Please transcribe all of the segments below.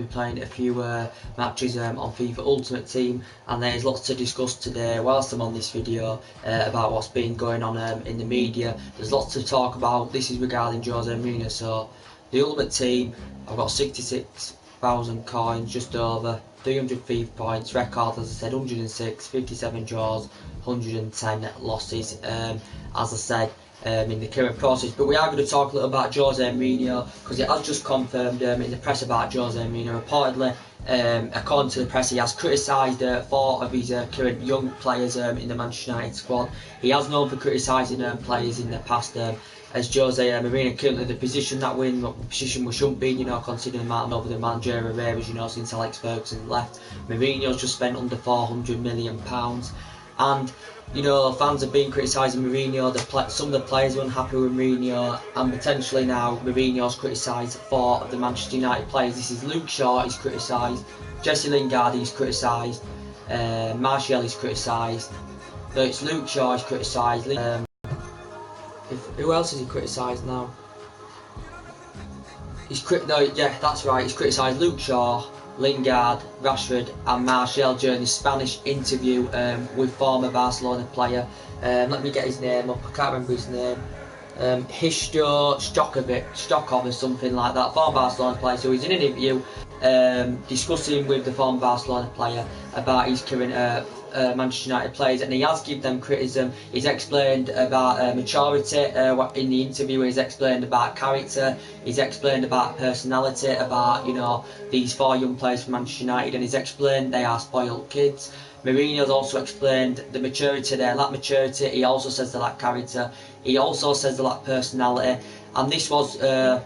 be playing a few matches on FIFA Ultimate Team, and there's lots to discuss today whilst I'm on this video about what's been going on in the media. There's lots to talk about. This is regarding Jose Mourinho. So the Ultimate Team, I've got 66,000 coins, just over 300 FIFA points, record as I said 106, 57 draws, 110 losses, as I said, in the current process. But we are going to talk a little about Jose Mourinho, because it has just confirmed in the press about Jose Mourinho. Reportedly, according to the press, he has criticised 4 of his current young players in the Manchester United squad. He has known for criticising players in the past. As Jose Mourinho currently the position that we're in, the position we shouldn't be, you know, considering Martin over the managerial areas, you know, since Alex Ferguson left. Mourinho's just spent under £400 million, and you know, fans have been criticising Mourinho. Some of the players are unhappy with Mourinho, and potentially now Mourinho's criticised 4 of the Manchester United players. This is Luke Shaw, he's criticised, Jesse Lingard, he's criticised, Martial, he's criticised. So it's Luke Shaw, he's criticised. Who else has he criticised now? Yeah, that's right. He's criticised Luke Shaw, Lingard, Rashford and Martial during his Spanish interview with former Barcelona player. Let me get his name up. I can't remember his name. Hristo Stoichkov or something like that. Former Barcelona player. So he's in an interview discussing with the former Barcelona player about his current Manchester United players, and he has given them criticism. He's explained about maturity in the interview. He's explained about character. He's explained about personality, about, you know, these 4 young players from Manchester United, and he's explained they are spoiled kids. Mourinho's also explained the maturity. They lack maturity. He also says they lack character. He also says they lack personality. And this was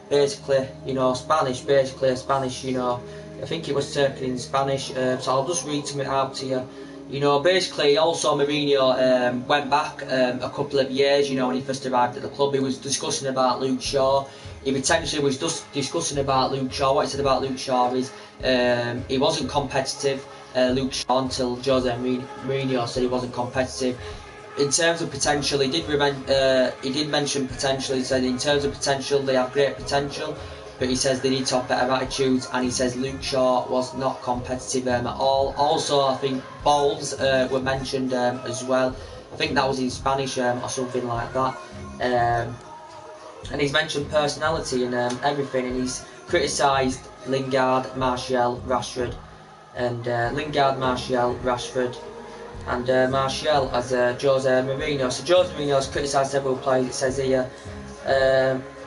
basically, you know, Spanish, you know, I think it was circling in Spanish. So I'll just read something out to you. You know, basically, also Mourinho went back a couple of years, you know, when he first arrived at the club. He was discussing about Luke Shaw. He potentially was just discussing about Luke Shaw. What he said about Luke Shaw is he wasn't competitive, Luke Shaw, until Jose Mourinho said he wasn't competitive. In terms of potential, he did mention potential. He said in terms of potential, they have great potential, but he says they need to have better attitudes, and he says Luke Shaw was not competitive at all. Also, I think balls were mentioned as well. I think that was in Spanish or something like that. And he's mentioned personality and everything, and he's criticised Lingard, Martial, Rashford, and Martial as Jose Mourinho. So Jose Mourinho has criticised several players. It says here,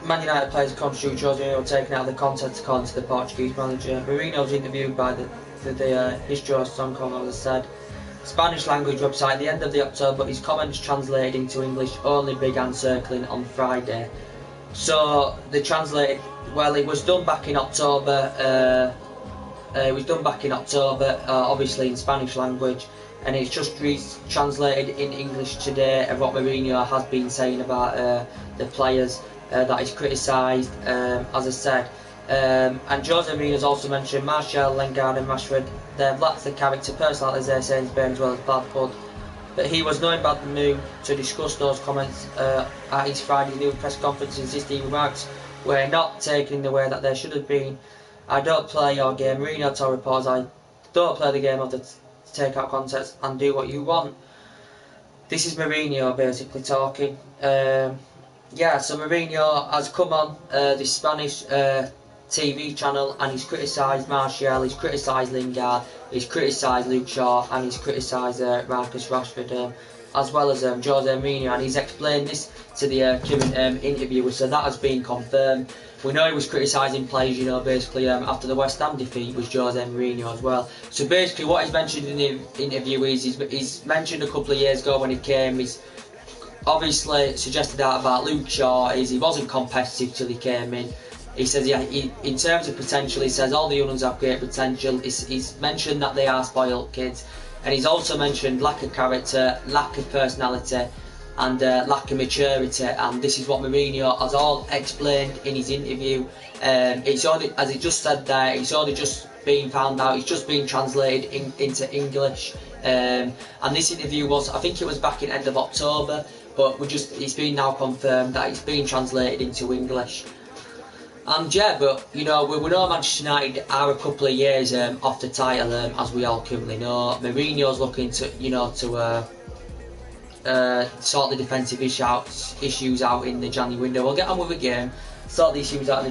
Man United players contribute Jose Mourinho taken out of the context according to the Portuguese manager. Mourinho was interviewed by the Hristo Stoichkov, as I said. Spanish language website. At the end of the October, his comments translated into English only began circling on Friday. So they translated. Well, it was done back in October. Obviously in Spanish language, and it's just translated in English today of what Mourinho has been saying about the players that he's criticised, as I said. And Jose Mourinho has also mentioned Martial, Lingard and Rashford. They've lacked the character, personality, as they say in Spain, as well as bad blood. But he was not in bad mood to discuss those comments at his Friday news press conference, insisting remarks were not taken in the way that they should have been. I don't play your game. Mourinho told reporters, I don't play the game of the take out context and do what you want. This is Mourinho basically talking. Yeah, so Mourinho has come on this Spanish TV channel, and he's criticised Martial, he's criticised Lingard, he's criticised Luke Shaw, and he's criticised Marcus Rashford, as well as Jose Mourinho, and he's explained this to the current interviewer, so that has been confirmed. We know he was criticising players, you know, basically after the West Ham defeat was Jose Mourinho as well. So basically what he's mentioned in the interview is he's mentioned a couple of years ago when he came, he's obviously suggested out about Luke Shaw is he wasn't competitive till he came in. He says, yeah, in terms of potential, he says all the young ones have great potential. He's mentioned that they are spoiled kids, and he's also mentioned lack of character, lack of personality, and lack of maturity. And this is what Mourinho has all explained in his interview. It's only, as he just said there, it's only just being found out. It's just being translated into English. And this interview was, I think it was back in end of October, but it's been now confirmed that it's being translated into English. And yeah, but you know, we know Manchester United are a couple of years off the title, as we all currently know. Mourinho's looking to, you know, to sort the defensive issues out in the January window. We'll get on with the game, sort the issues out in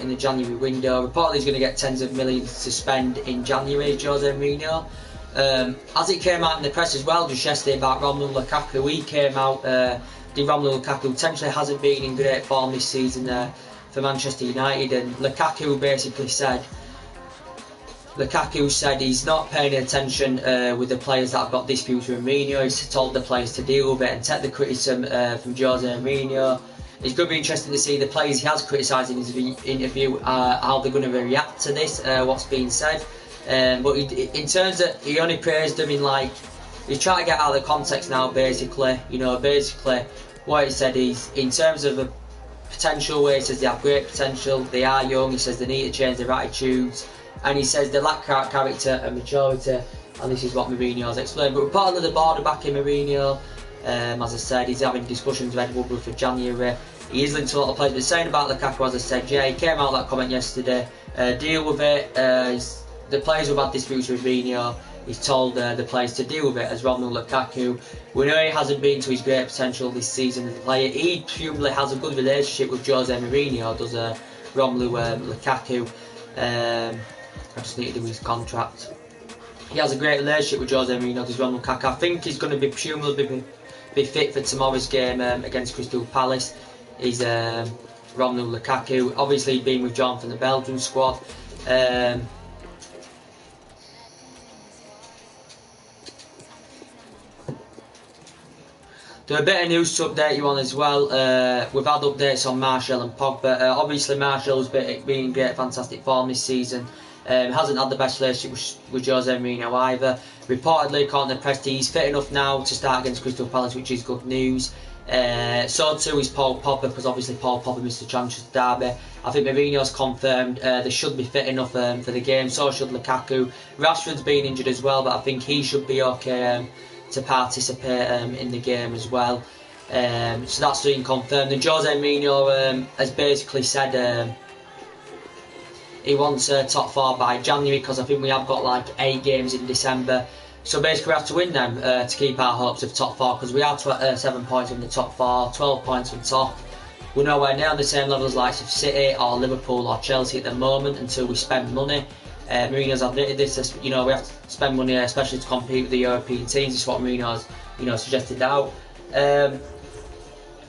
the January window. Reportedly he's going to get tens of millions to spend in January, Jose Mourinho. As it came out in the press as well just yesterday about Romelu Lukaku, he came out, Romelu Lukaku potentially hasn't been in great form this season for Manchester United, and Lukaku basically said he's not paying attention with the players that have got disputes with Mourinho. He's told the players to deal with it and take the criticism from Jose Mourinho. It's going to be interesting to see the players he has criticised in his interview, how they're going to react to this, what's being said. But in terms of, he only praised them in like, he's trying to get out of the context now basically. You know, basically what he said is, in terms of the potential, where he says they have great potential, they are young, he says they need to change their attitudes, and he says they lack character and maturity, and this is what Mourinho's explained. But reportedly the board are backing Mourinho. As I said, he's having discussions with Ed Woodward for January. He is linked to a lot of players, but saying about Lukaku, as I said, yeah, he came out with that comment yesterday, deal with it. The players who've had disputes with Mourinho, he's told the players to deal with it. As Romelu Lukaku, we know he hasn't been to his great potential this season as a player. He presumably has a good relationship with Jose Mourinho, does Romelu Lukaku. I just need to do his contract. He has a great relationship with Jose Mourinho, does Romelu Lukaku. I think he's going to be presumably be fit for tomorrow's game against Crystal Palace. He's Romelu Lukaku. Obviously been withdrawn from the Belgium squad. There are a bit of news to update you on as well. We've had updates on Martial and Pogba. Obviously Martial's been in great, fantastic form this season. Hasn't had the best relationship with Jose Mourinho either. Reportedly, according to the press, he's fit enough now to start against Crystal Palace, which is good news. So too is Paul Pogba, because obviously Paul Pogba missed the Champions derby. I think Mourinho's confirmed they should be fit enough for the game. So should Lukaku. Rashford's been injured as well, but I think he should be okay to participate in the game as well. So that's been confirmed. And Jose Mourinho has basically said he wants top 4 by January, because I think we have got like 8 games in December. So basically we have to win them to keep our hopes of top 4, because we are 7 points from the top 4, 12 points from top. We're nowhere near on the same level as likes of City or Liverpool or Chelsea at the moment until we spend money. Mourinho's admitted this, you know, we have to spend money, especially to compete with the European teams. This is what Mourinho's, you know, suggested out.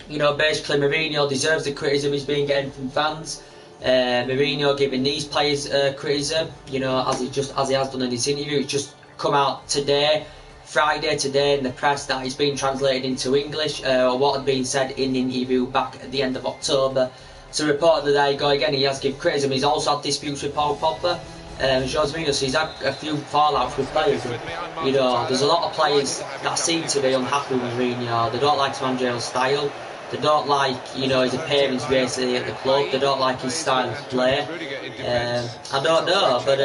You know, basically Mourinho deserves the criticism he's been getting from fans. Mourinho giving these players criticism, you know, as he has done in his interview. It's just come out today, Friday today, in the press, that it's been translated into English, or what had been said in the interview back at the end of October. So reportedly, there you go again, he has given criticism. He's also had disputes with Paul Pogba. Jose Mourinho, so he's had a few fallouts with players, and, you know, there's a lot of players that seem to be unhappy with Mourinho. They don't like Sandro's style. They don't like, you know, his appearance basically at the club. They don't like his style of play. I don't know, but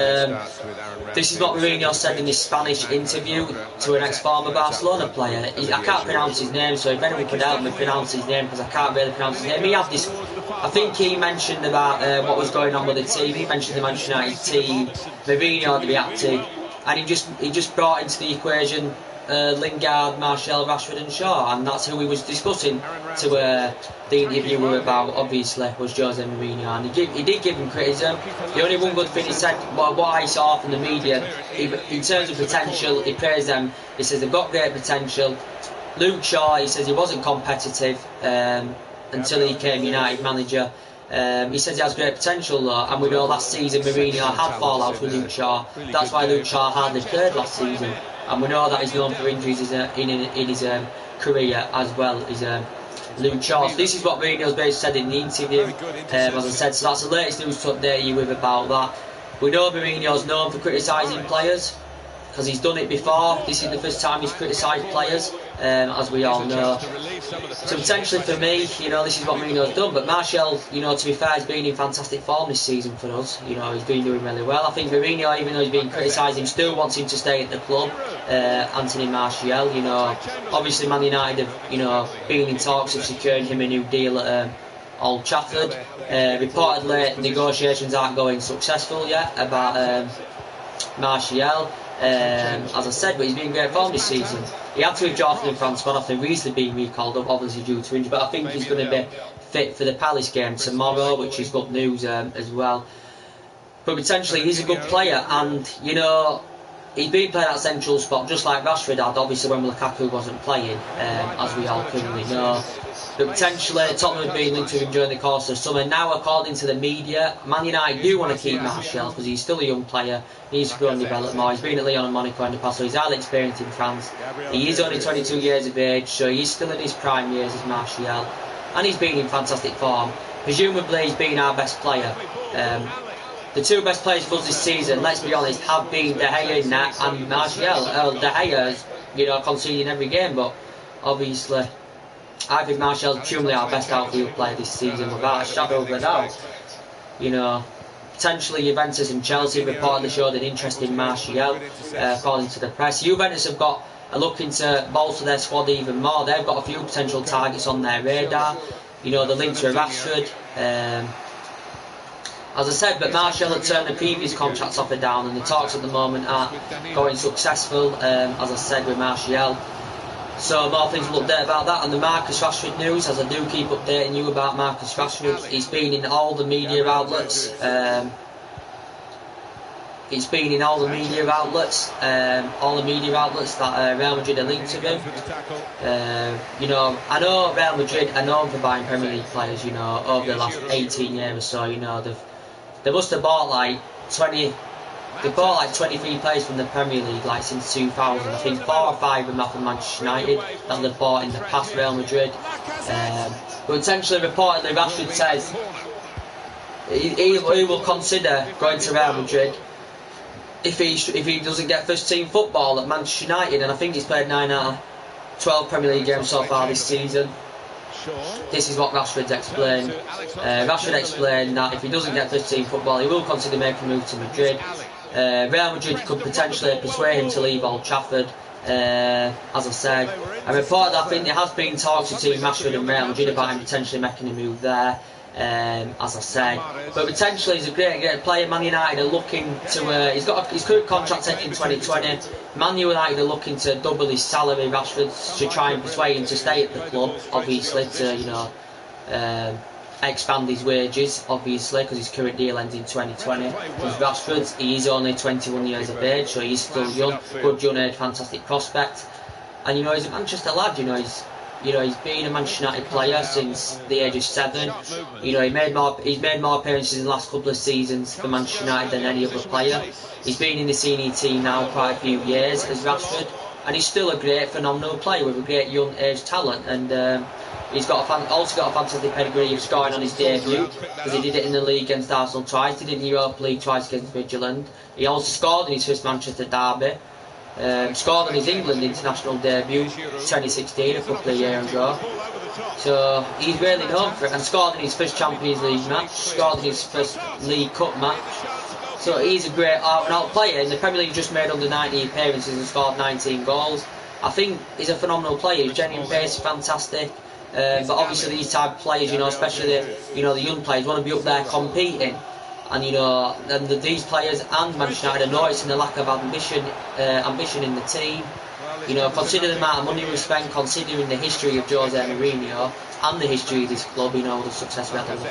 this is what Mourinho said in his Spanish interview to an ex-former Barcelona player. I can't pronounce his name, so if anyone could help me pronounce his name, because I can't really pronounce his name. He had this, I think he mentioned about what was going on with the team. He mentioned the Manchester United team. Mourinho had reacted, and he just brought into the equation Lingard, Martial, Rashford and Shaw, and that's who he was discussing to the interviewer about, obviously, was Jose Mourinho, and he did give him criticism. The only one good thing he said, what I saw from the media, in terms of potential, he praised them. He says they've got great potential. Luke Shaw, he says he wasn't competitive until he became United manager. He says he has great potential though, and we know last season Mourinho had fallouts with Luke Shaw. That's why Luke Shaw hardly played last season, and we know that he's known for injuries in his career as well as Luke Shaw. So this is what Mourinho's basically said in the interview, as I said. So that's the latest news to update you with about that. We know Mourinho's known for criticising players, because he's done it before. This is the first time he's criticised players, as we all know. So potentially for me, you know, this is what Mourinho's done. But Martial, you know, to be fair, has been in fantastic form this season for us. You know, he's been doing really well. I think Mourinho, even though he's been criticised, him still wants him to stay at the club. Anthony Martial, you know, obviously Man United have, you know, been in talks of securing him a new deal at Old Trafford. Reportedly, negotiations aren't going successful yet about Martial. As I said, but he's been in great form this season. He had to withdraw from the France squad after recently being recalled up, obviously due to injury, but I think he's going to be fit for the Palace game tomorrow, which is good news as well. But potentially he's a good player, and you know, he's been playing that central spot just like Rashford had, obviously when Lukaku wasn't playing, as we all clearly know. But potentially Tottenham have been linked to him during the course of summer. Now, according to the media, Man United do want to keep Martial because he's still a young player. He needs to grow and develop more. He's been at Lyon and Monaco in the past, so he's highly experienced in France. He is only 22 years of age, so he's still in his prime years as Martial. And he's been in fantastic form. Presumably he's been our best player. The two best players for us this season, let's be honest, have been De Gea and Martial. De Gea's, you know, conceding every game, but obviously I think Martial's truly our best outfield player this season, without a shadow of a doubt. You know, potentially Juventus and Chelsea reportedly showed an interest in Martial, according to the press. Juventus have got looking to bolster their squad even more. They've got a few potential targets on their radar. You know, the link to Rashford. As I said, but Martial had turned the previous contracts offer down, and the talks at the moment are going successful, as I said, with Martial. So more things will update about that. And the Marcus Rashford news, as I do keep updating you about Marcus Rashford, he's been in all the media outlets. It's been in all the media outlets that Real Madrid are linked to him. You know, I know Real Madrid are known for buying Premier League players, you know, over the last 18 years or so. You know, they must have bought like 20. They bought like 23 players from the Premier League like since 2000. I think 4 or 5 of them are from Manchester United that they've bought in the past Real Madrid. But potentially, reportedly, Rashford says he will consider going to Real Madrid if he doesn't get first team football at Manchester United. And I think he's played 9 out of 12 Premier League games so far this season. This is what Rashford's explained. Rashford explained that if he doesn't get first team football, he will consider making a move to Madrid. Real Madrid could potentially persuade him to leave Old Trafford, as I said. I reported that I think there has been talks between Rashford and Real Madrid about him potentially making a move there, as I said. But potentially he's a great player. Man United are looking to, he's got his current contract ending in 2020. Man United are looking to double his salary, Rashford, to try and persuade him to stay at the club, obviously, to, you know, expand his wages, obviously, because his current deal ends in 2020. Because Rashford, he is only 21 years of age, so he's still young, good young age, fantastic prospect. And you know, he's a Manchester lad. You know, he's been a Manchester United player since the age of 7. You know, he's made more appearances in the last couple of seasons for Manchester United than any other player. He's been in the senior team now quite a few years as Rashford, and he's still a great, phenomenal player with a great young age talent. And he's also got a fantastic pedigree of scoring on his debut, because he did it in the league against Arsenal twice, he did it in the Europa League twice against Midtjylland. He also scored in his first Manchester derby, scored on his England international debut 2016, a couple of years ago. So he's really known for it, and scored in his first Champions League match, scored in his first League Cup match. So he's a great out-and-out player. In the Premier League, just made under 90 appearances and scored 19 goals. I think he's a phenomenal player. His genuine pace is fantastic. But obviously these type of players, you know, especially the young players, want to be up there competing. And you know, these players and Manchester United are noticing the lack of ambition in the team. You know, considering the amount of money we spent, considering the history of Jose Mourinho and the history of this club, you know, the success we've had over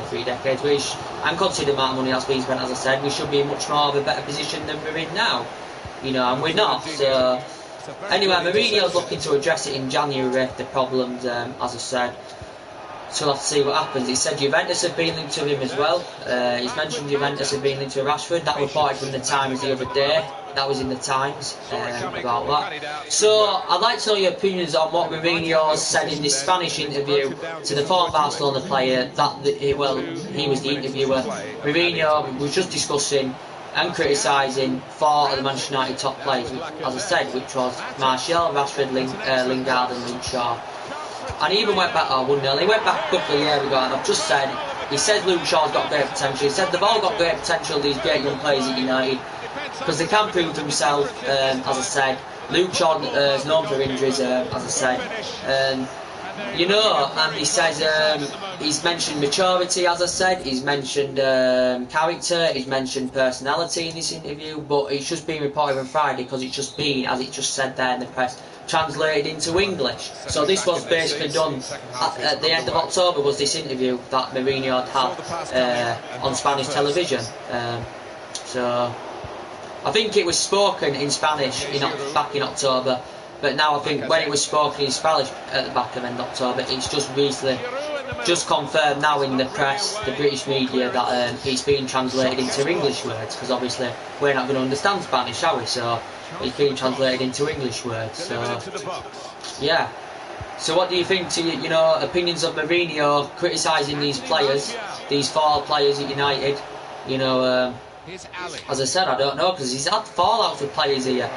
3 decades, which, and considering the amount of money that's been spent, as I said, we should be in much more of a better position than we're in now. You know, and we're not. So anyway, Mourinho's looking to address it in January, the problems, as I said. So we'll have to see what happens. He said Juventus have been linked to him as well. He's mentioned Juventus have been linked to Rashford. That reported from the Times the other day. That was in the Times about that. So I'd like to know your opinions on what Mourinho said in this Spanish interview to the former Barcelona player. He was the interviewer. Mourinho was just discussing and criticising 4 of the Manchester United top players, as I said, which was Martial, Rashford, Lingard and Luke Shaw. And he even went back, he went back a couple of years ago, and I've just said, he says Luke Shaw's got great potential. He said they've all got great potential, these great young players at United, because they can prove themselves, as I said. Luke Shaw is known for injuries, as I said. You know, and he says he's mentioned maturity, as I said, he's mentioned character, he's mentioned personality in this interview, but it's just been reported on Friday because it's just been, as it just said there in the press, translated into English. So this was basically done at the end of October, was this interview that Mourinho had on Spanish television. So I think it was spoken in Spanish back in October, but now I think when it was spoken in Spanish at the back of end October, it's just recently just confirmed now in the press, the British media, that it's being translated into English words, because obviously we're not going to understand Spanish, shall we? So it's being translated into English words. So yeah. So what do you think to, you know, opinions of Mourinho criticising these players, these 4 players at United? You know, as I said, I don't know, because he's had fallouts with players here.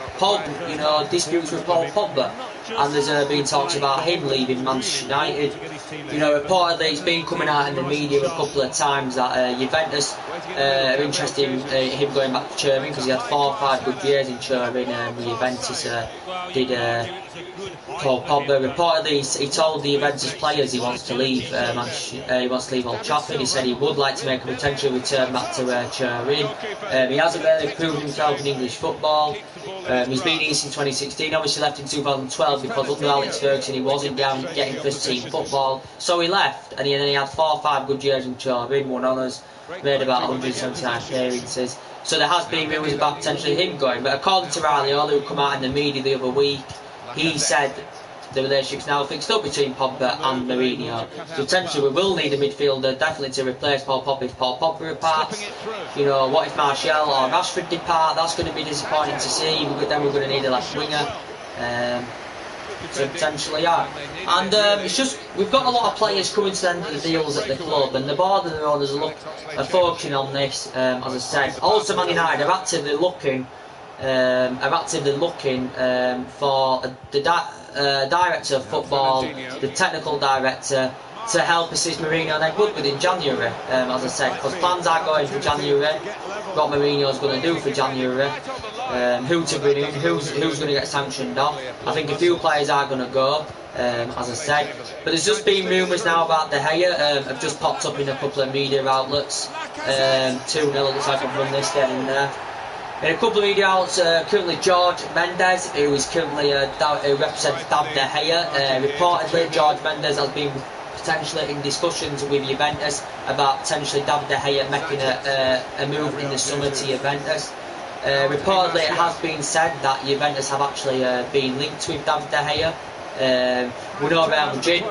You know, disputes with Paul Pogba, and there's been talks about him leaving Manchester United. You know, reportedly it's been coming out in the media a couple of times that Juventus are interested in him going back to Turin, because he had 4 or 5 good years in Turin with Juventus. Paul Pogba reportedly he told the Juventus players he wants to leave he wants to leave Old Trafford. He said he would like to make a potential return back to Turin. He hasn't really proved himself in English football. He's been here since 2016, obviously left in 2012 because under Alex Ferguson he wasn't getting first team football, so he left, and then he had 4 or 5 good years in Turin, won honours, made about 179 appearances. So there has been rumours about potentially him going, but according to Raiola, who come out in the media the other week, he said the relationship's now fixed up between Pogba and Mourinho. So potentially we will need a midfielder definitely to replace Paul Pogba if Paul Pogba departs. You know, what if Martial or Rashford depart? That's going to be disappointing to see. Then we're going to need a left winger. So potentially, yeah. And it's just, we've got a lot of players coming to the end of the deals at the club, and the board and the owners are focusing on this, as I said. Also, Man United are actively looking for the director of football, the technical director, to help assist Mourinho and Ed Woodward in January, as I said, because plans are going for January, what Mourinho's going to do for January, who to bring in, who's going to get sanctioned off. I think a few players are going to go, as I said, but there's just been rumours now about De Gea, have just popped up in a couple of media outlets. 2-0, looks like I've run this getting there. In a couple of media outlets, currently George Mendes, who is currently who represents David De Gea. Reportedly, George Mendes has been potentially in discussions with Juventus about potentially David De Gea making a move in the summer to Juventus. Reportedly, it has been said that Juventus have actually been linked with David De Gea. We know Real Madrid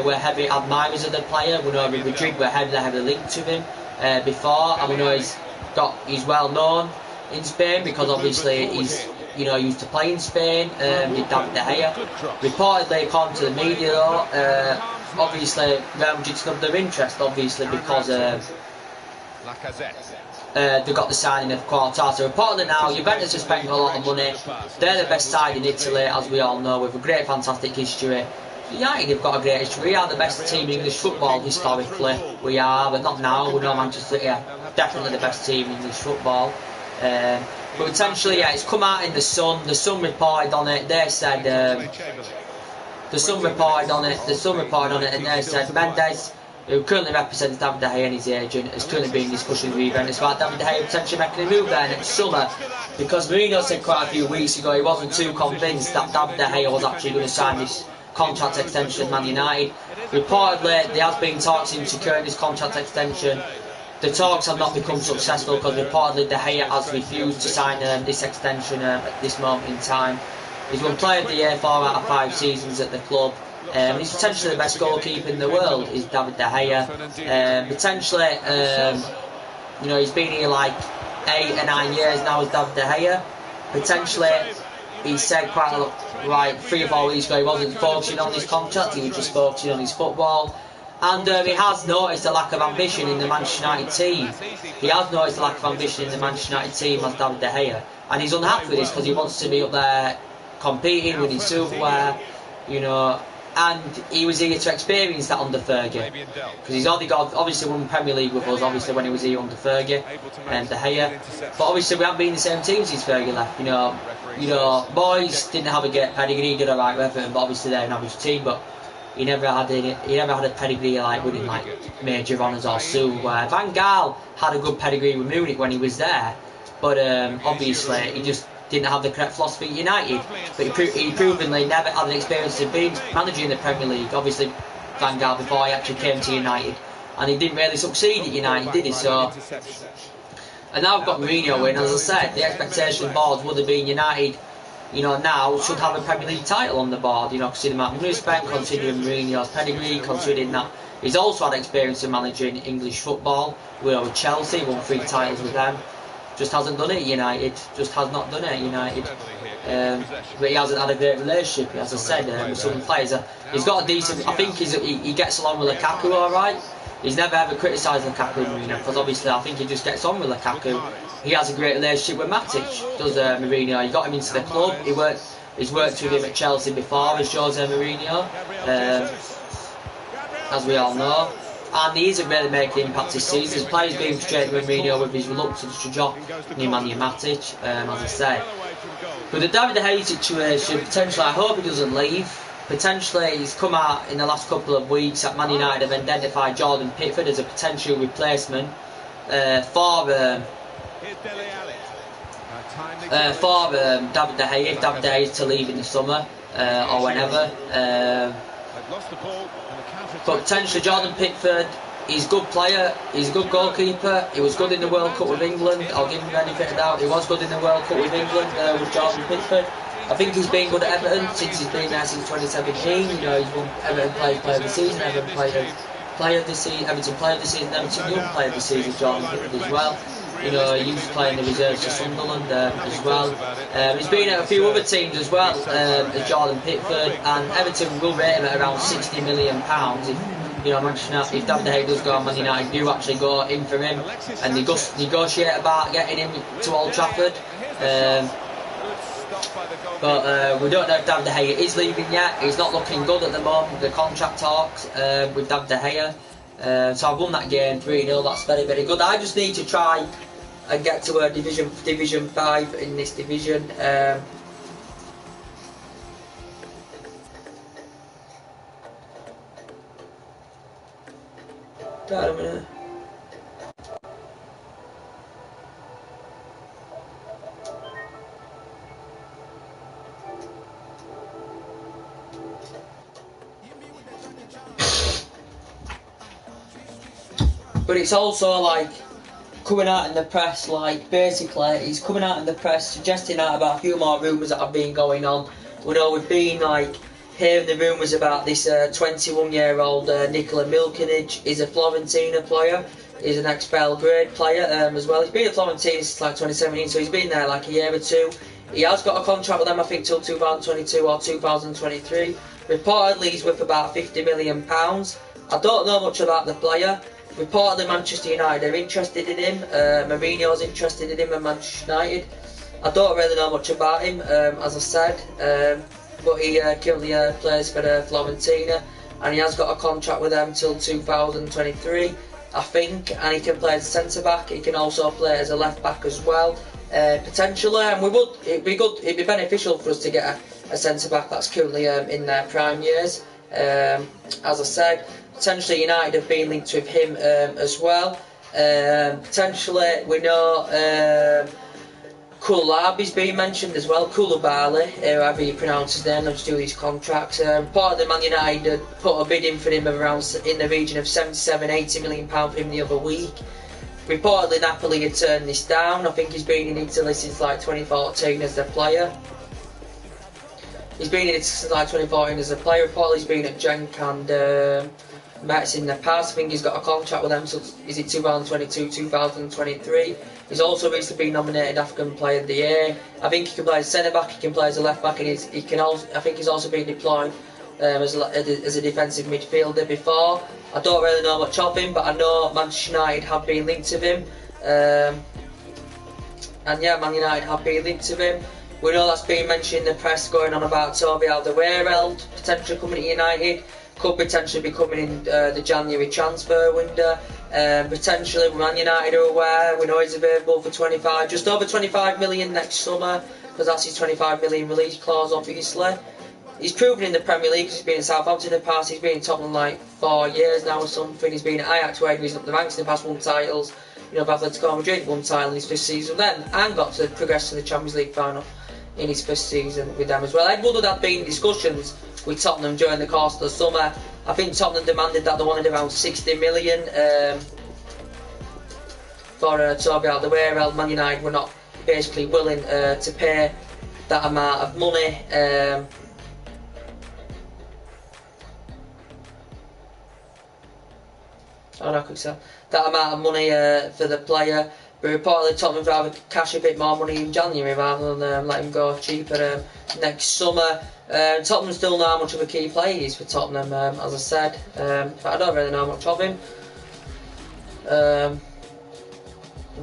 were heavy admirers of the player. We know Real Madrid were heavily linked to him before, and we know he's well known in Spain because obviously he's used to play in Spain with David De Gea. Reportedly, according to the media though, obviously Real Madrid snubbed their interest, obviously because they got the signing of Quartararo. Reportedly now, Juventus are spending a lot of money. They're the best side in Italy, as we all know, with a great, fantastic history. United have got a great history. We are the best team in English football historically. We are, but not now. We know Manchester City are definitely the best team in English football. But potentially, yeah, it's come out in the Sun. The Sun reported on it. They said the Sun reported on it, and they said Mendes, who currently represents David De Gea and his agent, has currently been in discussions with Juventus about David De Gea potentially making a move there next summer, because Mourinho said quite a few weeks ago he wasn't too convinced that David De Gea was actually going to sign this contract extension with Man United. Reportedly, there has been talks in securing this contract extension. The talks have not become successful because reportedly De Gea has refused to sign this extension at this moment in time. He's won Player of the Year 4 out of 5 seasons at the club. He's potentially the best goalkeeper in the world, is David De Gea. Potentially, he's been here like 8 or 9 years now as David De Gea. Potentially, he said quite 3 or 4 weeks ago he wasn't focusing on his contract, he was just focusing on his football. And he has noticed a lack of ambition in the Manchester United team. He has noticed a lack of ambition in the Manchester United team as David De Gea. And he's unhappy with this because he wants to be up there competing, winning silverware, and he was eager to experience that under Fergie, because he's already obviously won Premier League with us, obviously when he was here under Fergie and De Gea, but obviously we haven't been in the same team since Fergie left. Boys didn't have a great pedigree, did alright with Everton, but obviously they're an average team. But he never had a pedigree like winning like major honours or so. Where Van Gaal had a good pedigree with Munich when he was there, but obviously he just didn't have the correct philosophy at United. But he provenly never had an experience of being manager in the Premier League. Obviously, Van Gaal before he actually came to United, and he didn't really succeed at United, did he? So. And now we've got Mourinho in. As I said, the expectation boards would have been United, you know, now should have a Premier League title on the board. You know, considering that money spent, considering Mourinho's pedigree, considering that he's also had experience of managing English football. With Chelsea, won 3 titles with them. Just hasn't done it at United. Just has not done it at United. But he hasn't had a great relationship, as I said, with some players. He's got a decent. I think he gets along with Lukaku all right. He's never ever criticised Lukaku, Mourinho, because obviously I think he just gets on with Lukaku. He has a great relationship with Matic, does Mourinho. He got him into the club. He's worked with him at Chelsea before as Jose Mourinho, as we all know. And he isn't really making impact this season. His players being frustrated with Mourinho with his reluctance to drop Nemanja Matic, as I say. But the David De Gea situation, potentially, I hope he doesn't leave. Potentially, he's come out in the last couple of weeks that Man United have identified Jordan Pickford as a potential replacement for David De Gea, if David De Gea is to leave in the summer or whenever. But potentially Jordan Pickford, he's a good player, he's a good goalkeeper, he was good in the World Cup with England, I'll give him the benefit of doubt, he was good in the World Cup with England with Jordan Pickford. I think he's been good at Everton since he's been there since 2017. You know, he's won Everton Player of the Season, Everton Player of the Season, Everton Player of the Season, Everton Young Player of the Season, Jordan Pickford as well. You know, he used to play in the reserves for Sunderland as well. He's been at a few other teams as well as Jordan Pickford, and Everton will rate him at around £60 million. If, you know, Manchester, if David De Gea does go on, Man United do actually go in for him and negotiate about getting him to Old Trafford. But we don't know if David De Gea is leaving yet. He's not looking good at the moment, the contract talks with David De Gea. So I've won that game 3-0, that's very, very good. I just need to try and get to a Division 5 in this division. Wait a minute. But it's also like coming out in the press, like basically he's coming out in the press suggesting that about a few more rumours that have been going on. We know we've been like hearing the rumours about this 21-year-old Nikola Milkinic. He's a Fiorentina player. He's an ex-Belgrade player as well. He's been at Fiorentina since like 2017, so he's been there like a year or two. He has got a contract with them, I think, till 2022 or 2023. Reportedly, he's worth about £50 million. I don't know much about the player. Reportedly, Manchester United are interested in him. Mourinho's interested in him at Manchester United. I don't really know much about him, as I said, but he currently plays for Fiorentina, and he has got a contract with them till 2023, I think, and he can play as a centre-back. He can also play as a left-back as well, potentially, and it'd be beneficial for us to get a centre-back that's currently in their prime years. As I said, potentially United have been linked with him as well. Potentially, we know Koulibaly's been mentioned as well. Koulibaly, however you pronounce his name, let's do these contracts. Part of the Man United put a bid in for him of around in the region of £77–80 million for him the other week. Reportedly, Napoli had turned this down. I think he's been in Italy since like 2014 as their player. He's been in Italy since like 2014 as a player. Reportedly, he's been at Genk and Mets in the past. I think he's got a contract with them, so is it 2022, 2023? He's also recently been nominated African Player of the Year. I think he can play as a centre-back, he can play as a left-back, and he can also, I think he's also been deployed as a defensive midfielder before. I don't really know much of him, but I know Manchester United have been linked to him. And yeah, Man United have been linked to him. We know that's been mentioned in the press going on about Toby Alderweireld potentially coming to United. Could potentially be coming in the January transfer window. Potentially, Man United are aware. We know he's available for just over 25 million next summer, because that's his 25 million release clause, obviously. he's proven in the Premier League. He's been in Southampton in the past. He's been in Tottenham like 4 years now or something. He's been at Ajax where he's up the ranks in the past, won titles. You know, Atletico Madrid won title in his first season then, and got to progress to the Champions League final in his first season with them as well. Ed Woodward had been discussions with Tottenham during the course of the summer. I think Tottenham demanded that they wanted around 60 million for Toby Alderweireld. Man United were not basically willing to pay that amount of money. That amount of money for the player, but reportedly Tottenham would rather cash a bit more money in January rather than let him go cheaper next summer. Tottenham still know how much of a key player he is for Tottenham, as I said, but I don't really know much of him.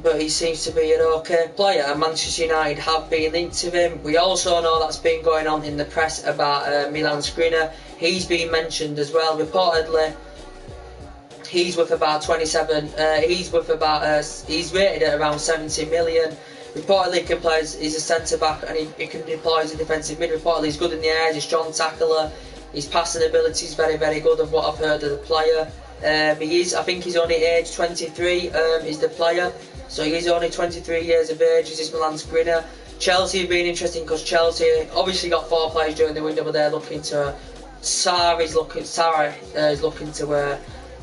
But he seems to be an okay player, and Manchester United have been linked to him. We also know that's been going on in the press about Milan Skriniar. He's been mentioned as well. Reportedly, he's worth about 27. He's rated at around 70 million. Reportedly, he can play he's a centre back and he can deploy as a defensive mid. Reportedly, he's good in the air. He's a strong tackler. His passing ability is very, very good. Of what I've heard of the player, I think he's only age 23. Is the player. So he's only 23 years of age. Is this Milan Skriniar? Chelsea have been interesting because Chelsea obviously got 4 players during the window, but they're looking to. Sarri is looking to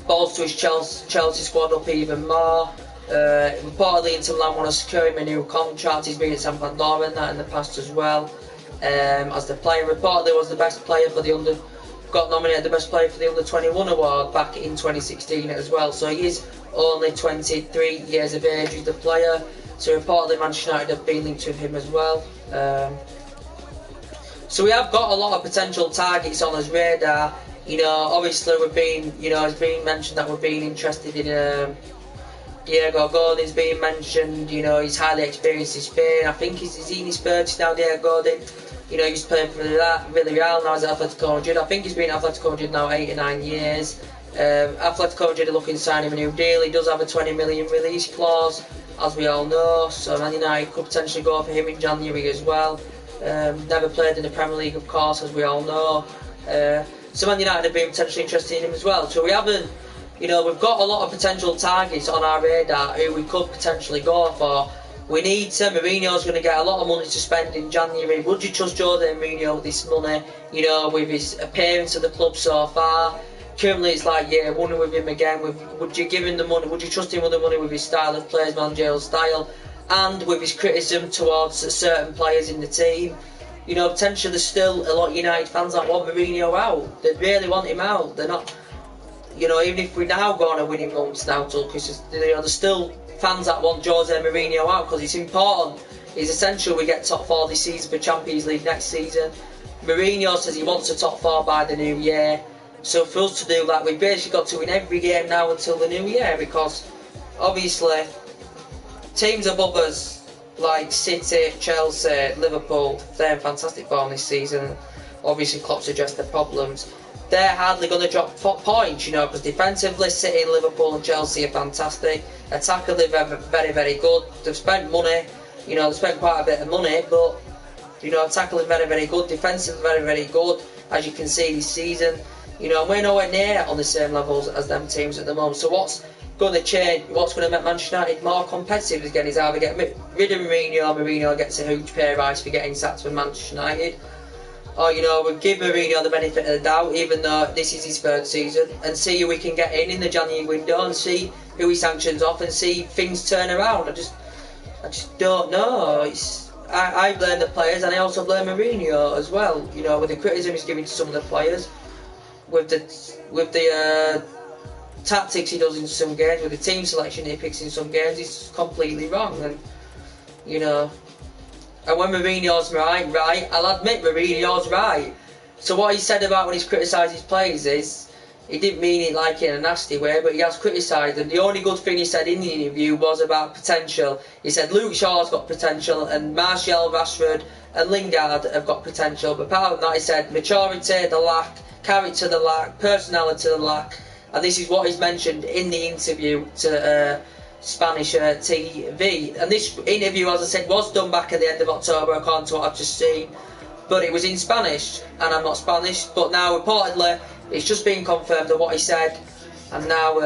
bolster his Chelsea squad up even more. Reportedly, Inter Milan want to secure him a new contract. He's been at Sampdoria that in the past as well. As the player, reportedly was the best player for the got nominated the best player for the under-21 award back in 2016 as well. So he is only 23 years of age as the player. So reportedly Manchester United have been linked with him as well. So we have got a lot of potential targets on his radar. You know, obviously we've been, it's been mentioned that we've been interested in Diego Godin's been mentioned. You know, he's highly experienced in Spain. I think he's in his 30s now, Diego Godin. You know, he's playing for Villarreal now, he's at Atletico Madrid. I think he's been at Atletico Madrid now 8 or 9 years. Atletico Madrid are looking to sign him a new deal. He does have a 20 million release clause, as we all know. So Man United could potentially go for him in January as well. Never played in the Premier League, of course, as we all know. So Man United have been potentially interested in him as well. So we haven't, we've got a lot of potential targets on our radar who we could potentially go for. We need to. Mourinho's going to get a lot of money to spend in January. Would you trust Jose Mourinho with this money? With his appearance at the club so far. Currently, it's like year one with him again. Would you give him the money? Would you trust him with the money with his style of play, his managerial style, and with his criticism towards certain players in the team? Potentially there's still a lot of United fans that want Mourinho out. They really want him out. They're not. Even if we're now going to winning months now till Christmas, there's still fans that want Jose Mourinho out because it's important. It's essential we get top 4 this season for Champions League next season. Mourinho says he wants a top 4 by the new year. So for us to do that, we've basically got to win every game now until the new year, because obviously teams above us like City, Chelsea, Liverpool, they're in fantastic form this season. Obviously Klopp's addressed their problems. They're hardly going to drop points, because defensively City, Liverpool and Chelsea are fantastic. Attackingly they're very, very good. They've spent money, they've spent quite a bit of money, but attackingly very, very good. Defensively very, very good, as you can see this season. We're nowhere near on the same levels as them teams at the moment. So what's going to change, what's going to make Manchester United more competitive again is either get rid of Mourinho, Mourinho gets a huge pay rise for getting sacked from Manchester United, or we'll give Mourinho the benefit of the doubt, even though this is his 3rd season, and see who we can get in the January window, and see who he sanctions off, and see things turn around. I just don't know. I blame the players, and I also blame Mourinho as well. With the criticism he's giving to some of the players, with the tactics he does in some games, with the team selection he picks in some games, he's completely wrong. And and when Mourinho's right, I'll admit Mourinho's right. So what he said about when he's criticised his players is, he didn't mean it like in a nasty way, but he has criticised them. The only good thing he said in the interview was about potential. He said Luke Shaw's got potential, and Martial, Rashford and Lingard have got potential, but apart from that he said maturity the lack, character the lack, personality the lack, and this is what he's mentioned in the interview to Spanish TV. And this interview, as I said, was done back at the end of October, according to what I've just seen. but it was in Spanish, and I'm not Spanish. But now reportedly, it's just been confirmed of what he said, and now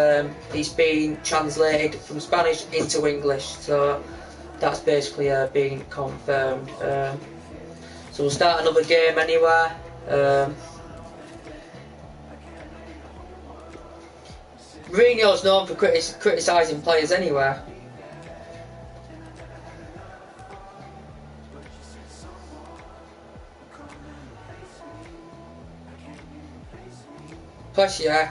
it's been translated from Spanish into English. So that's basically been confirmed. So we'll start another game anyway. Mourinho's known for criticising players anyway. Plus, yeah.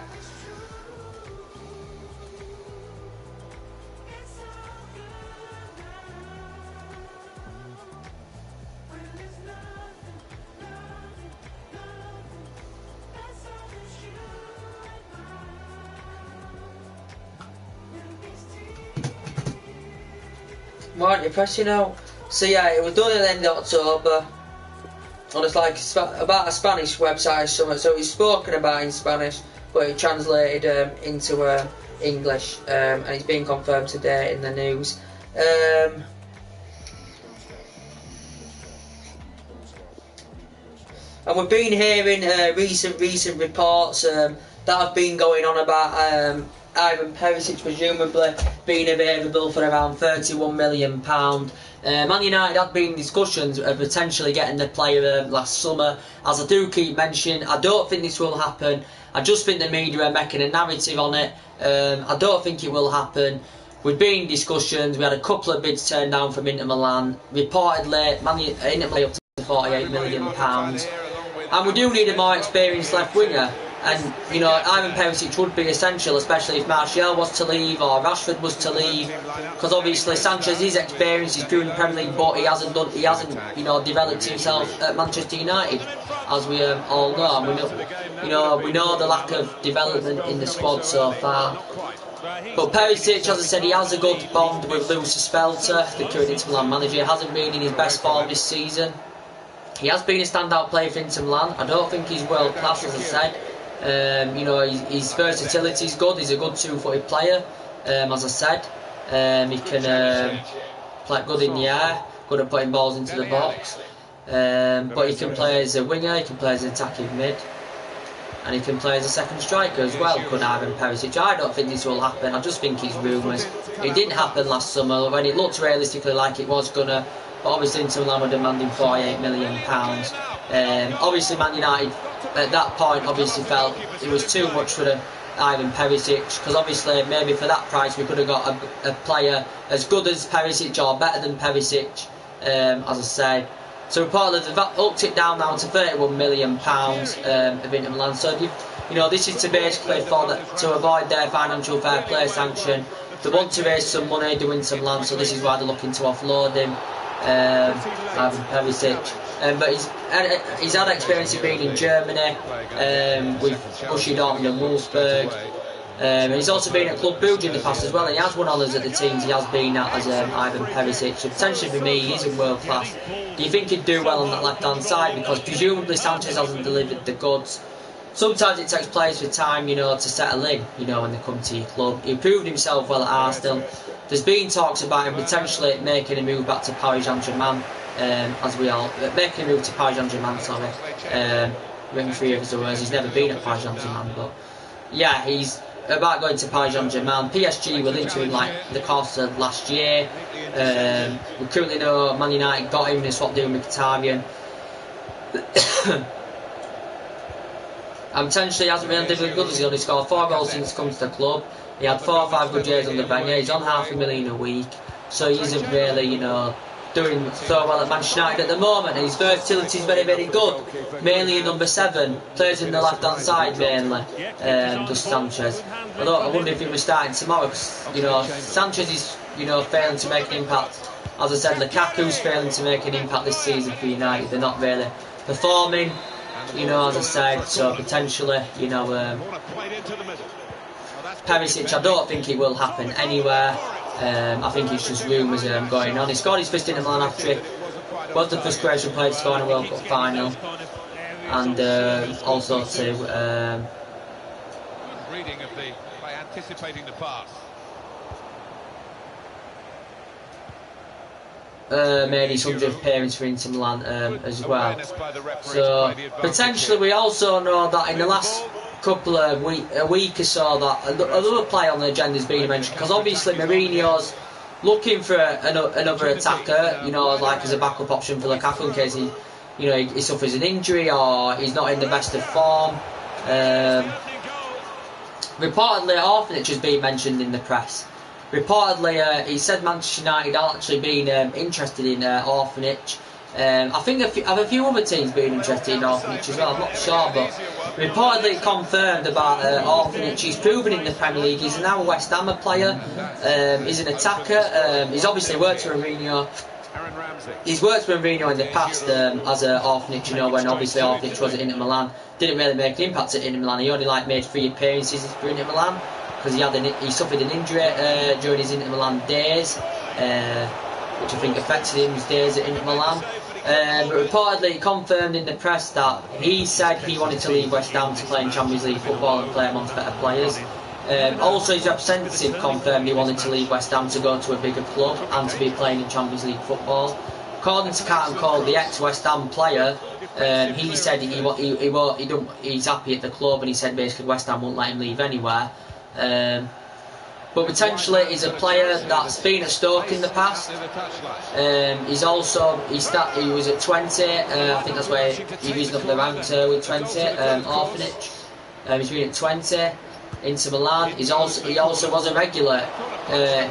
Why aren't you pressing out? So yeah, it was done at the end of October. And it's like about a Spanish website or something, so it's spoken about in Spanish, but it translated into English, and it's been confirmed today in the news. And we've been hearing recent reports that have been going on about Ivan Perisic presumably being available for around £31 million. Man United had been in discussions of potentially getting the player last summer. As I do keep mentioning, I don't think this will happen. I just think the media are making a narrative on it. I don't think it will happen. We've been in discussions. We had a couple of bids turned down from Inter Milan. Reportedly, Inter Milan up to £48 million. And we do need a more experienced left winger. And, you know, Ivan Perisic would be essential, especially if Martial was to leave or Rashford was to leave. Because obviously Sanchez is experienced, he's doing the Premier League, but he hasn't, you know, developed himself at Manchester United, as we all know. And we know the lack of development in the squad so far. But Perisic, as I said, he has a good bond with Luis Spelta, the current Inter Milan manager. He hasn't been in his best form this season. He has been a standout player for Inter Milan. I don't think he's world class, as I said. You know, his versatility is good. He's a good two-footed player, as I said. He can play good in the air, good at putting balls into the box. But he can play as a winger, he can play as an attacking mid, and he can play as a second striker as well, could Ivan Perisic. I don't think this will happen. I just think it's rumours. It didn't happen last summer when it looked realistically like it was gonna. But obviously Inter Milan were demanding £48 million. Obviously Man United at that point obviously felt it was too much for Ivan Perisic, because obviously maybe for that price we could have got a player as good as Perisic or better than Perisic, as I said. So reportedly they've upped it down now to £31 million of Inter Milan. So you know, this is to basically to avoid their financial fair play sanction. They want to raise some money, do Inter Milan, so this is why they're looking to offload him. Ivan Perisic. But he's had experience of being in Germany with Borussia Dortmund and Wolfsburg. He's also been at Club Brugge in the past as well. He has won honours at the teams he has been at as Ivan Perisic. So potentially for me, he isn't world class. Do you think he'd do well on that left hand side? Because presumably Sanchez hasn't delivered the goods. Sometimes it takes players with time, you know, to settle in, you know, when they come to your club. He proved himself well at Arsenal. There's been talks about him potentially making a move back to Paris Saint-Germain, making a move to Paris Saint-Germain, sorry. Ring three of his words, he's never been at Paris Saint-Germain, but yeah, he's about going to Paris Saint-Germain. PSG were linked to him like the course of last year. We currently know Man United got him and they swapped him with Mkhitaryan. And potentially hasn't been delivered good as he only scored 4 goals since he's come to the club. He had 4 or 5 good years under Wenger. He's on $500,000 a week, so he isn't really, you know, doing so well at Manchester United at the moment. And his versatility is very, very good. Mainly in number 7, plays in the left-hand side mainly. Just Sanchez. Although I wonder if he was starting tomorrow, because you know Sanchez is, you know, failing to make an impact. As I said, Lukaku's failing to make an impact this season for United. They're not really performing. You know, as I said, so potentially, you know, Perisic, I don't think it will happen anywhere. I think it's just rumours going on. He scored his first Inter Milan hat-trick, was the first Croatian player to score in a World Cup final, and also to by anticipating the pass. made his 100th appearance for Inter Milan as well. So potentially we also know that in the last couple of a week or so that another player on the agenda is being mentioned, because obviously Mourinho's looking for another attacker, you know, like as a backup option for Lukaku in case he suffers an injury or he's not in the best of form. Reportedly, Orphanage has been mentioned in the press. Reportedly, he said Manchester United are actually being interested in Orphanage. I think have a few other teams been interested in Orphanage as well, I'm not sure, but reportedly confirmed about Orphanage. He's proven in the Premier League, he's now a West Ham player, he's an attacker, he's obviously worked for Mourinho. He's worked with Mourinho in the past as an Orphanage, you know, when obviously Orphanage was at Inter Milan. Didn't really make an impact at Inter Milan, he only made 3 appearances for Inter Milan, because he suffered an injury during his Inter Milan days, which I think affected his days at Inter Milan. But reportedly confirmed in the press that he said he wanted to leave West Ham to play in Champions League football and play amongst better players. Also his representative confirmed he wanted to leave West Ham to go to a bigger club and to be playing in Champions League football. According to Carlton Cole, the ex-West Ham player, he said he's happy at the club, and he said basically West Ham won't let him leave anywhere. But potentially he's a player that's been at Stoke in the past. He was at 20. I think that's where he risen up the ranks with 20. Orphanage. He's been at 20. Inter Milan. He also was a regular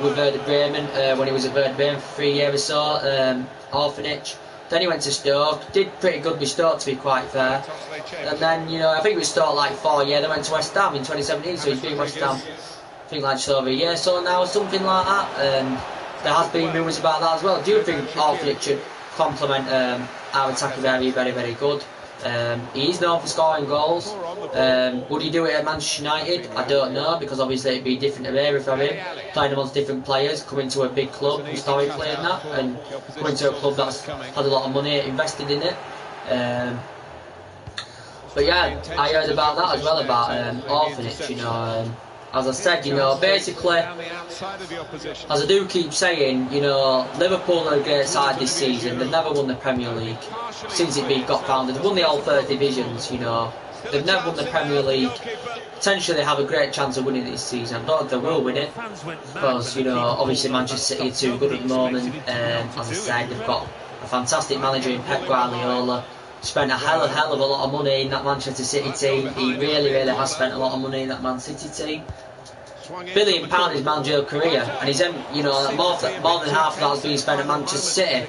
with Werder Bremen when he was at Werder Bremen for 3 years or so. Orphanage. Then he went to Stoke. Did pretty good with Stoke, to be quite fair. And then, you know, I think it was Stoke like 4 years. Then went to West Ham in 2017. So he's been West Ham, I think, like just over a year so now, something like that. There has been rumours about that as well. Do you think Orphanage should complement our attacking area very, very good? He is known for scoring goals. Would he do it at Manchester United? I don't know, because obviously it'd be a different area for him, playing amongst different players, coming to a big club historically and that, and coming to a club that's had a lot of money invested in it. But yeah, I heard about that as well, about Orphanage, you know. As I said, you know, basically, as I do keep saying, you know, Liverpool are a great side this season. They've never won the Premier League since it got founded. They've won the all 3 divisions, you know. They've never won the Premier League. Potentially they have a great chance of winning this season. I don't think they will win it, because, you know, obviously Manchester City are too good at the moment. As I said, they've got a fantastic manager in Pep Guardiola. Spent a hell of a lot of money in that Manchester City team. He really has spent a lot of money in that Man City team. £1 billion his managerial career, and he's, you know, more than half of that has been spent at Manchester City.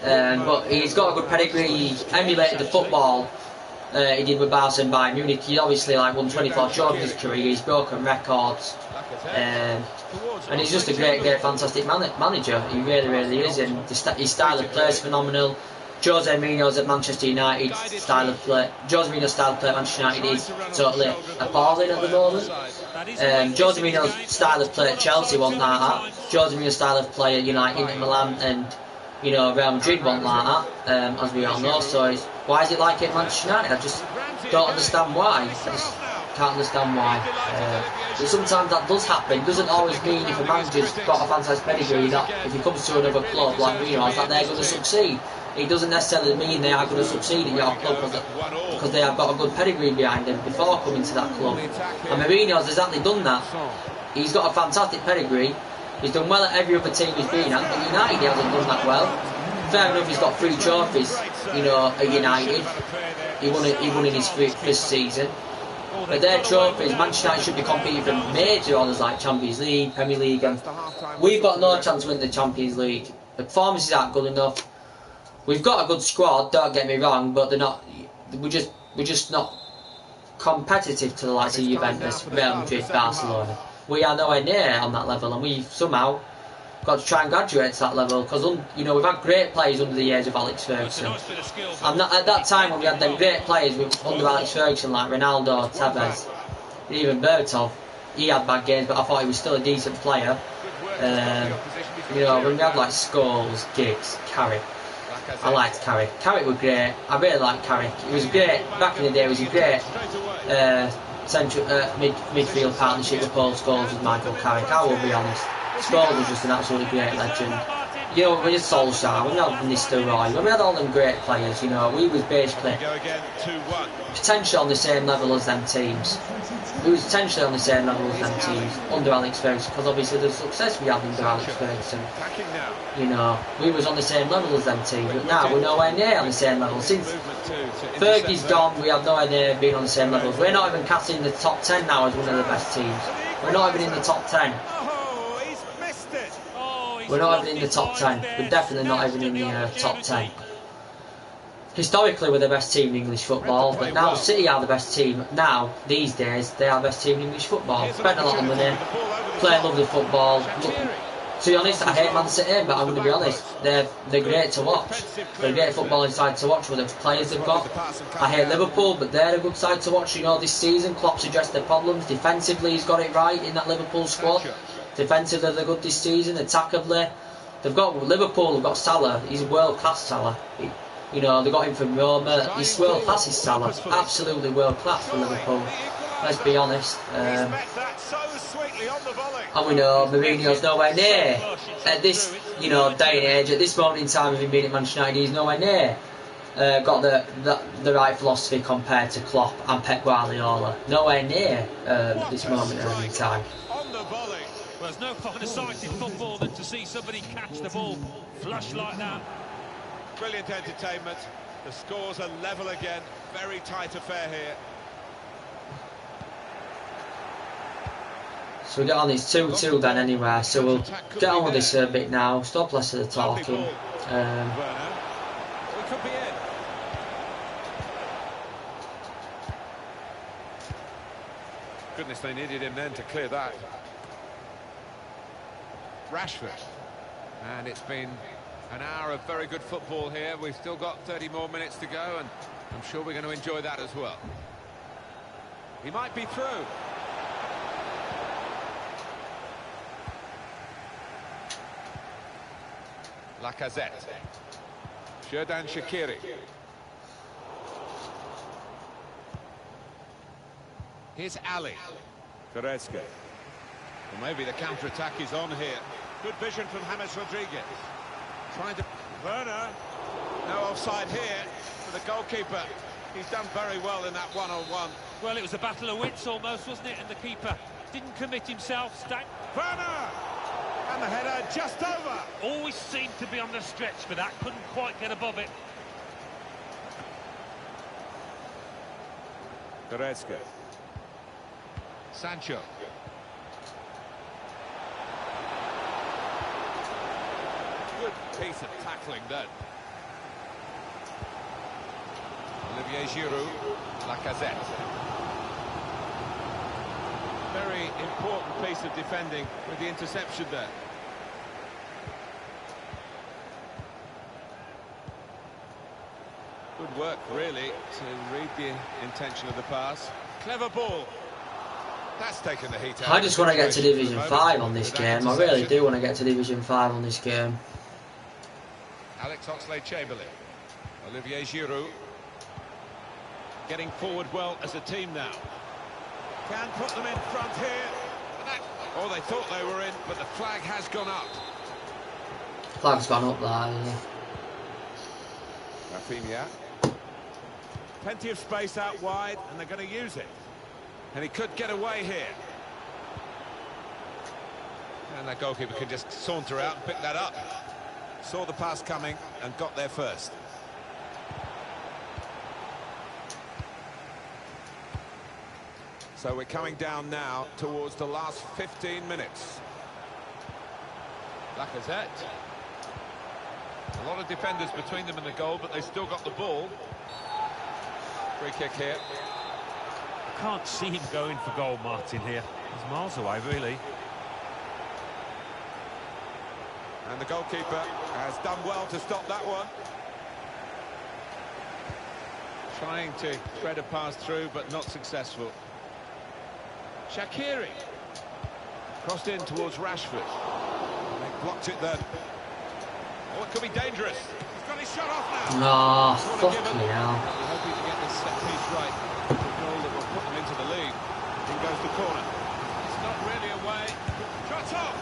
But he's got a good pedigree. He emulated the football he did with Barca and Bayern Munich. He obviously won 24 trophies in his career. He's broken records, and he's just a great, fantastic manager. He really is, and his style of play is phenomenal. Jose Mourinho's at Manchester United style of play. Jose Mourinho's style of play at Manchester United is totally appalling at the moment. Jose Mourinho's style of play at Chelsea wasn't like that. Jose Mourinho's style of play at Inter Milan and, you know, Real Madrid wasn't like that, as we all know. So why is it like it at Manchester United? I just don't understand why. I just can't understand why. But sometimes that does happen. It doesn't always mean if a manager's got a fantastic pedigree that if he comes to another club like Mourinho, that they're going to succeed. It doesn't necessarily mean they are going to succeed at your club because they have got a good pedigree behind them before coming to that club. And Mourinho's exactly done that. He's got a fantastic pedigree. He's done well at every other team he's been at. At United he hasn't done that well. Fair enough, he's got 3 trophies, you know, at United. He won in his first season. But their trophies, Manchester United should be competing for major honours like Champions League, Premier League, and we've got no chance to win the Champions League. The performances aren't good enough. We've got a good squad, don't get me wrong, but they're not. We're just not competitive to the likes of Juventus, Real Madrid, Barcelona. We are nowhere near on that level, and we've somehow got to try and graduate to that level, because, you know, we've had great players under the years of Alex Ferguson. And at that time when we had them great players under Alex Ferguson, like Ronaldo, Tevez, even Berbatov, he had bad games, but I thought he was still a decent player. You know, when we had like Scholes, Giggs, Carrick, I liked Carrick. Carrick was great. I really liked Carrick. He was great back in the day. He was a great central midfield partnership with Paul Scholes and Michael Carrick. I will be honest. Scholes was just an absolutely great legend. you know, we had Solskjaer, we had Nistelrooy, we had all them great players, you know, we was basically potentially on the same level as them teams. We was potentially on the same level as them teams under Alex Ferguson, because obviously the success we had under Alex Ferguson, you know, we was on the same level as them teams, but now we're nowhere near on the same level. Since Fergie's gone, we have nowhere near being on the same levels. We're not even catching the top 10 now as one of the best teams. We're not even in the top 10. We're not even in the top 10. We're definitely not even in the top 10. Historically, we're the best team in English football, but now City are the best team. Now, these days, they are the best team in English football. Spend a lot of money, play lovely football. Look, to be honest, I hate Man City, but I'm going to be honest, they're great to watch. They're a great footballing side to watch with the players they've got. I hate Liverpool, but they're a good side to watch. You know, this season, Klopp's addressed their problems. Defensively, he's got it right in that Liverpool squad. Defensively, they're good this season. Attackably, they've got Liverpool. They've got Salah. He's world class, Salah. You know, they got him from Roma. He's world class, is Salah. Absolutely world class for Liverpool. Let's be honest. And we know Mourinho's nowhere near at this, you know, day and age. At this moment in time of him being at Manchester United, he's nowhere near got the right philosophy compared to Klopp and Pep Guardiola. Nowhere near this moment in time. Well, there's no finer sight in football than to see somebody catch the ball flush like that. Brilliant entertainment. The scores are level again. Very tight affair here. So we get on, it's 2-2 then anyway, so we'll get on with this a bit now, stop less of the talking. Goodness, they needed him then to clear that. Rashford. And it's been an hour of very good football here. We've still got 30 more minutes to go, and I'm sure we're going to enjoy that as well. He might be through. Lacazette. Xherdan Shaqiri. Here's Ali. Goretzka. Well, maybe the counter-attack is on here. Good vision from James Rodriguez. Trying to... Werner. No offside here for the goalkeeper. He's done very well in that one-on-one. Well, it was a battle of wits almost, wasn't it? And the keeper didn't commit himself. Werner! And the header just over. Always seemed to be on the stretch for that. Couldn't quite get above it. Goretzka. Sancho. Good piece of tackling then. Olivier Giroud. Lacazette. Very important piece of defending with the interception there. Good work, really, to read the intention of the pass. Clever ball. That's taken the heat out. I just want to get to Division 5 on this game. I really do want to get to Division 5 on this game. Alex Oxlade-Chamberlain. Olivier Giroud. Getting forward well as a team now. Can put them in front here. Oh, they thought they were in, but the flag has gone up. Flag's gone up there, Rafinha. Plenty of space out wide, and they're going to use it. And he could get away here. And that goalkeeper can just saunter out and pick that up. Saw the pass coming and got there first. So we're coming down now towards the last 15 minutes. Lacazette. A lot of defenders between them and the goal, but they've still got the ball. Free kick here. I can't see him going for goal, Martin, here. He's miles away, really. And the goalkeeper has done well to stop that one. Trying to thread a pass through, but not successful. Shaqiri. Crossed in towards Rashford. They blocked it then. Oh, it could be dangerous. He's got his shot off now. Oh, fucking hell. Hoping to get this set piece right. The goal that will put them into the lead. In goes the corner. It's not really away. Shot off.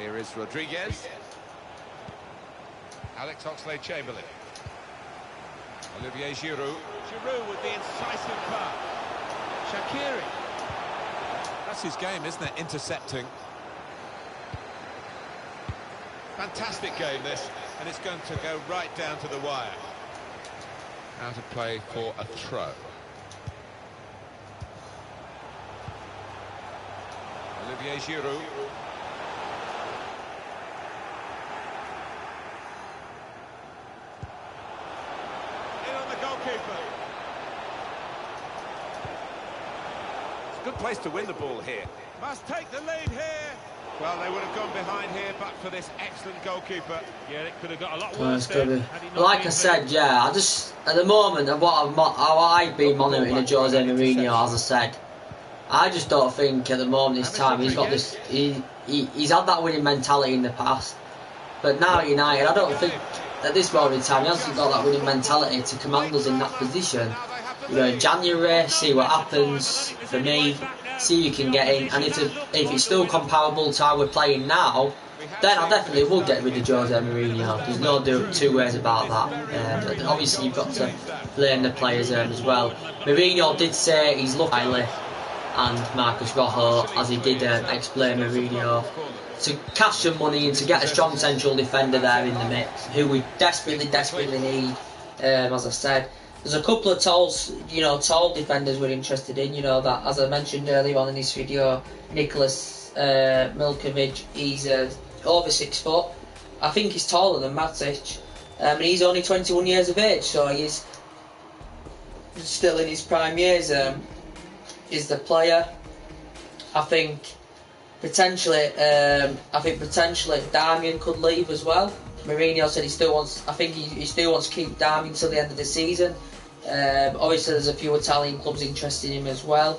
Here is Rodriguez. Alex Oxlade-Chamberlain. Olivier Giroud. Giroud with the incisive pass. Shaqiri. That's his game, isn't it? Intercepting. Fantastic game, this. And it's going to go right down to the wire. Out of play for a throw. Olivier Giroud. In on the goalkeeper. It's a good place to win the ball here. Must take the lead here. Well, they would have gone behind here, but for this excellent goalkeeper. Yeah, it could have got a lot worse. Like I said, yeah, I just at the moment of how I've been monitoring Jose Mourinho, as I said, I just don't think at the moment this time he's got this. He's had that winning mentality in the past, but now at United, I don't think at this moment in time he hasn't got that winning mentality to command us in that position. You know, in January, see what happens for me. See who you can get in, and if it's still comparable to how we're playing now, then I definitely will get rid of Jose Mourinho. There's no two ways about that. But obviously you've got to blame the players as well. Mourinho did say he's looked highly, and Marcus Rojo, as he did explain Mourinho, to cash some money and to get a strong central defender there in the mix, who we desperately need. As I said. There's a couple of tall defenders we're interested in. You know that, as I mentioned earlier on in this video, Nicholas Milkovic. He's over 6 foot. I think he's taller than Matic, and he's only 21 years of age, so he's still in his prime years. Is the player? I think potentially Darmian could leave as well. Mourinho said he still wants to keep Darmian till the end of the season. Obviously there's a few Italian clubs interested in him as well.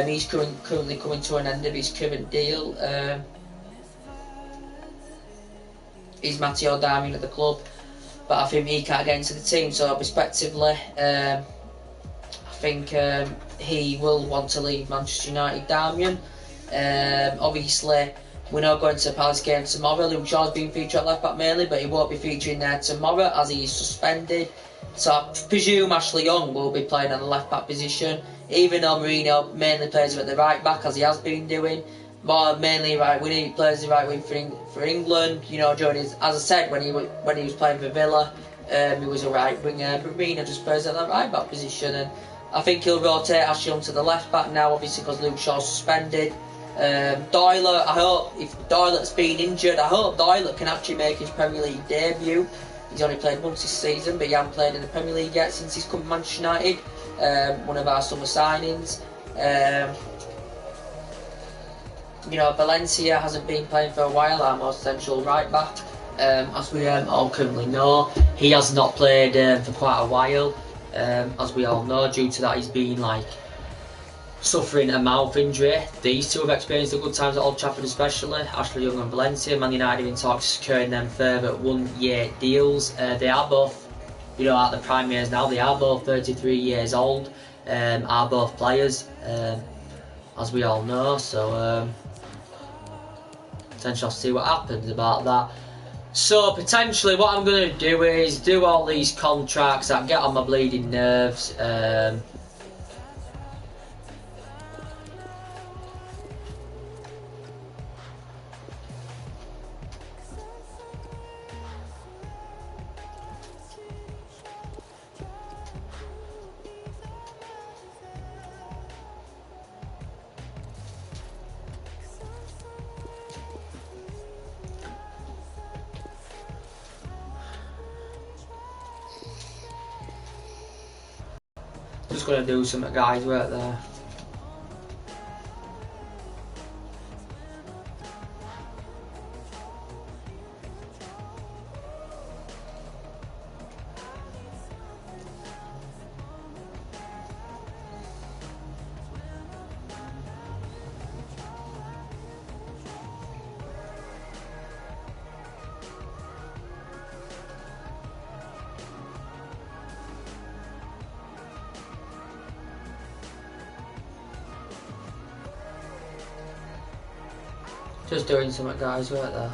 He's currently coming to an end of his current deal. He's Matteo Darmian at the club, but I think he can't get into the team, so respectively I think he will want to leave Manchester United. Darmian, obviously we're not going to Palace game tomorrow. Luke Shaw's been featured at left back mainly, but he won't be featuring there tomorrow as he is suspended. So I presume Ashley Young will be playing on the left back position, even though Mourinho mainly plays him at the right back as he has been doing. More mainly right wing, he plays the right wing for England. You know, during his, as I said, when he was playing for Villa, he was a right winger. But Mourinho just plays at the right back position, and I think he'll rotate Ashley Young to the left back now, obviously because Luke Shaw's suspended. Doylert, I hope, if Doylert's been injured, I hope Doylert can actually make his Premier League debut. He's only played once this season, but he hasn't played in the Premier League yet since he's come to Manchester United, one of our summer signings. You know, Valencia hasn't been playing for a while, our most central right back, as we all currently know. He has not played for quite a while, as we all know, due to that he's been suffering a mouth injury. These two have experienced the good times at Old Trafford, especially Ashley Young and Valencia. Man United in talks securing them further 1-year deals. They are both, you know, at the prime years now. They are both 33 years old. Are both players, as we all know. So potentially I'll see what happens about that. So potentially what I'm going to do is do all these contracts that get on my bleeding nerves. Just gonna do some guys work there. Just doing something, guys, right there.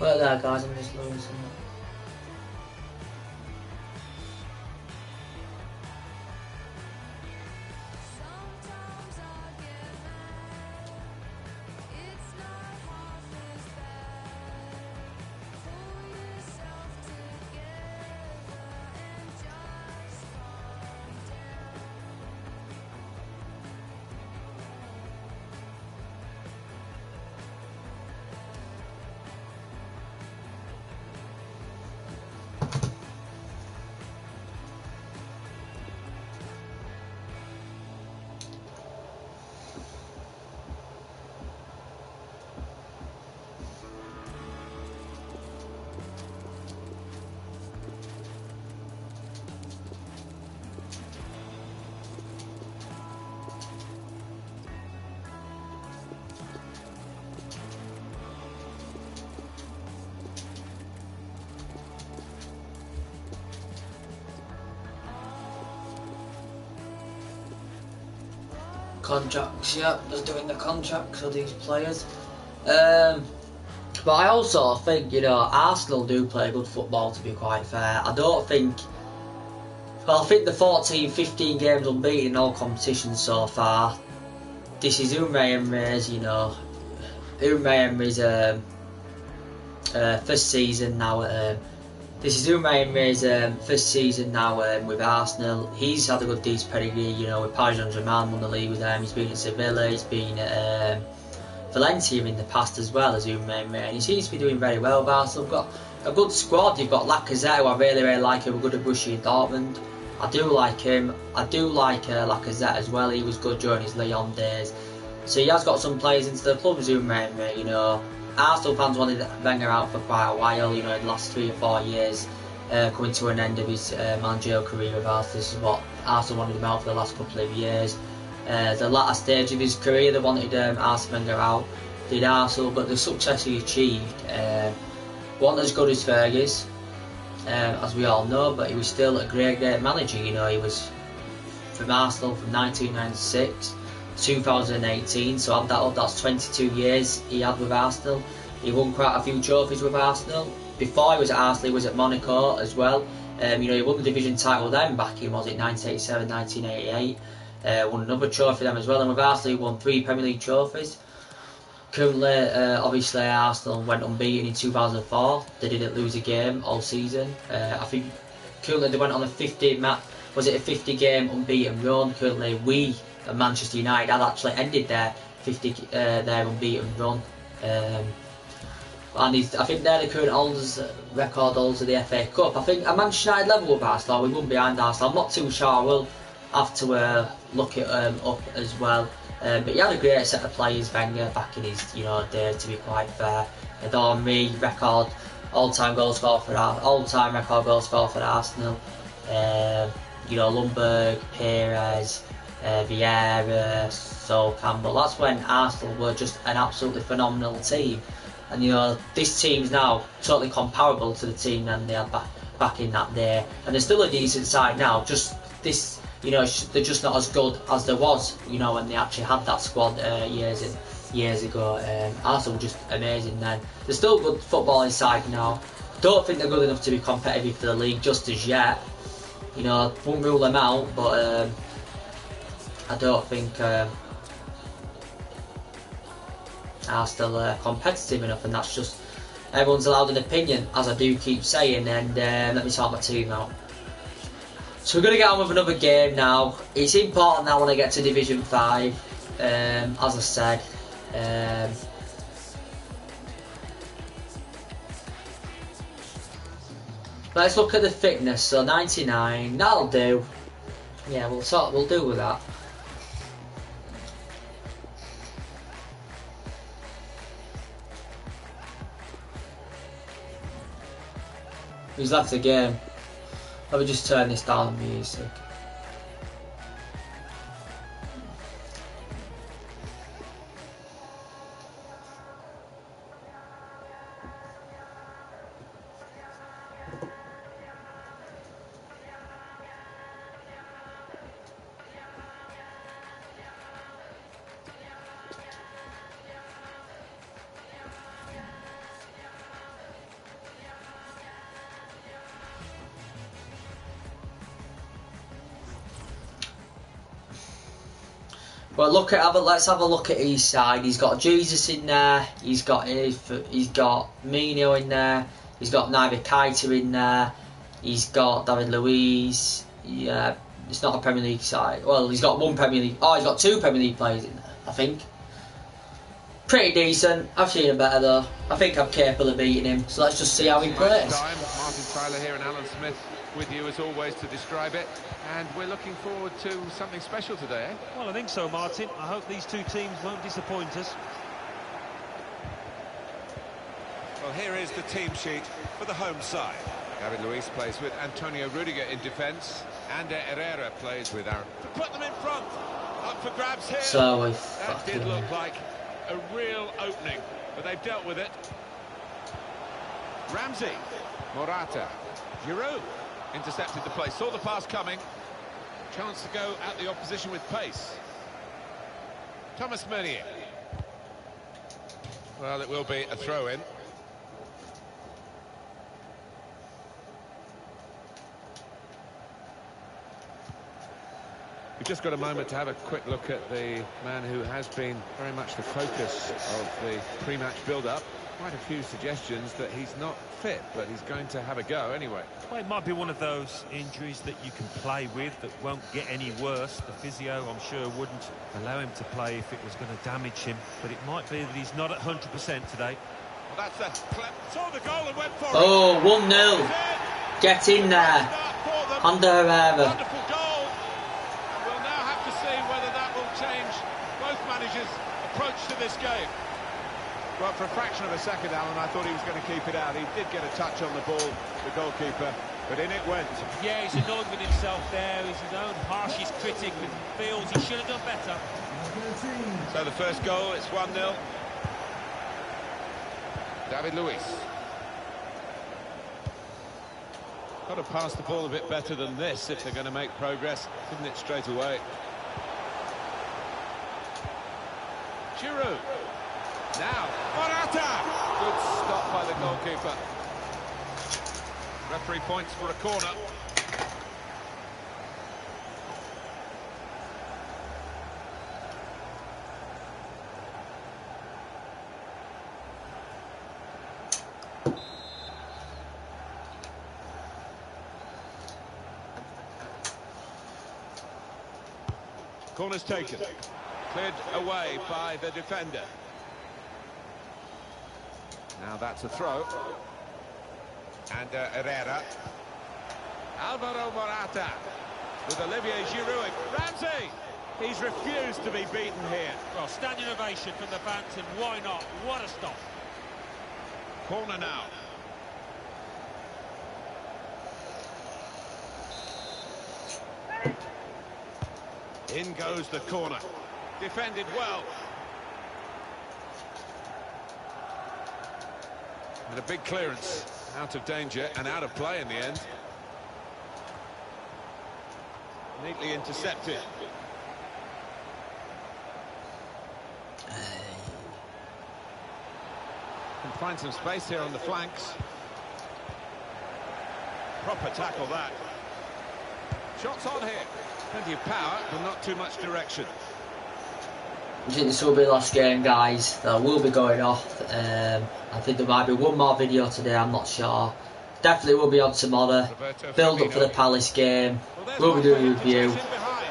Right there, guys, I'm just losing it. Contracts, yeah, just doing the contracts of these players. But I also think, you know, Arsenal do play good football, to be quite fair. I don't think... Well, I think the 14, 15 games unbeaten in all competitions so far. This is Unai Emery's, you know... Unai Emery's first season now. This is Unai Emery's first season now with Arsenal. He's had a good decent pedigree, you know, with Paris Saint-Germain, won the league with them. He's been at Sevilla, he's been at Valencia in the past as well as Unai Emery. And he seems to be doing very well with Arsenal. They've got a good squad. You've got Lacazette, who I really, really like, who were good at Borussia Dortmund. I do like him. I do like Lacazette as well. He was good during his Lyon days. So he has got some players into the club as Unai Emery, you know. Arsenal fans wanted Wenger out for quite a while, you know, in the last 3 or 4 years, coming to an end of his managerial career with Arsenal. This is what Arsenal wanted him out for the last couple of years. The latter stage of his career, they wanted Arsene Wenger out, did Arsenal, but the success he achieved wasn't as good as Fergie's, as we all know, but he was still a great manager. You know, he was from Arsenal from 1996 2018, so add that up, that's 22 years he had with Arsenal. He won quite a few trophies with Arsenal. Before he was at Arsenal, he was at Monaco as well. You know, he won the division title then back in, was it 1987, 1988. won another trophy for them as well, and with Arsenal he won 3 Premier League trophies. Currently, obviously Arsenal went unbeaten in 2004. They didn't lose a game all season. I think currently they went on a 50 game unbeaten run. Currently we at Manchester United had actually ended their unbeaten run. And I think they're the current record holders of the FA Cup. I think at Manchester United level with Arsenal, we won behind Arsenal. I'm not too sure. We'll have to look it up as well. But he had a great set of players, Wenger, back in his day. To be quite fair, Henry record all-time record goal scorer for Arsenal. Ljungberg, Perez, Vieira, Sol Campbell. That's when Arsenal were just an absolutely phenomenal team. And this team's now totally comparable to the team that they had back in that day. And they're still a decent side now. Just this, they're just not as good as there was, when they actually had that squad years ago. Arsenal were just amazing then. They're still a good footballing side now. Don't think they're good enough to be competitive for the league just as yet. Won't rule them out, but I don't think are still competitive enough, and that's just everyone's allowed an opinion, as I do keep saying. And let me sort my team out. So we're going to get on with another game now. It's important now when I get to Division 5, as I said. Let's look at the fitness. So 99, that'll do. Yeah, we'll do with that. Who's left the game? Let me just turn this down the music. But let's have a look at his side. He's got Jesus in there. He's got Mino in there. He's got Naby Keita in there. He's got David Luiz. Yeah, it's not a Premier League side. Well, he's got one Premier League. Oh, he's got 2 Premier League players in there, I think. Pretty decent. I've seen him better though. I think I'm capable of beating him. So let's just see how he plays. Martin Tyler here and Alan Smith with you as always to describe it. And we're looking forward to something special today, eh? Well, I think so, Martin. I hope these two teams won't disappoint us. Well, here is the team sheet for the home side. David Luiz plays with Antonio Rudiger in defence. Ander Herrera plays with Aaron. To put them in front. Up for grabs here. So that did look like a real opening, but they've dealt with it. Ramsey. Morata. Giroud. Intercepted the play, saw the pass coming. Chance to go at the opposition with pace. Thomas Meunier. Well, it will be a throw-in. We've just got a moment to have a quick look at the man who has been very much the focus of the pre-match build-up. Quite a few suggestions that he's not fit, but he's going to have a go anyway. Well, it might be one of those injuries that you can play with that won't get any worse. The physio, I'm sure, wouldn't allow him to play if it was going to damage him, but it might be that he's not at 100% today. Well, that's saw the goal and went for it. Oh, 1-0. Get in there. Ander Herrera. Wonderful goal. And we'll now have to see whether that will change both managers' approach to this game. Well, for a fraction of a second, Alan, I thought he was going to keep it out. He did get a touch on the ball, the goalkeeper, but in it went. Yeah, he's annoyed with himself there. He's his own harshest critic and feels he should have done better. So the first goal, it's 1-0. David Luiz. Got to pass the ball a bit better than this if they're going to make progress. Didn't it straight away? Giroud. Now, Morata! Good stop by the goalkeeper. Referee points for a corner. Corner's taken. Cleared away by the defender. Now that's a throw. And Herrera. Alvaro Morata with Olivier Giroud. Ramsey! He's refused to be beaten here. Well, standing ovation from the fans, and why not? What a stop. Corner now. In goes the corner. Defended well. And a big clearance. Out of danger and out of play in the end. Neatly intercepted. Can find some space here on the flanks. Proper tackle that. Shots on here. Plenty of power, but not too much direction. I think this will be the last game, guys. That will be going off. I think there might be one more video today, I'm not sure. Definitely will be on tomorrow. Build up for the Palace game. We'll be doing a review.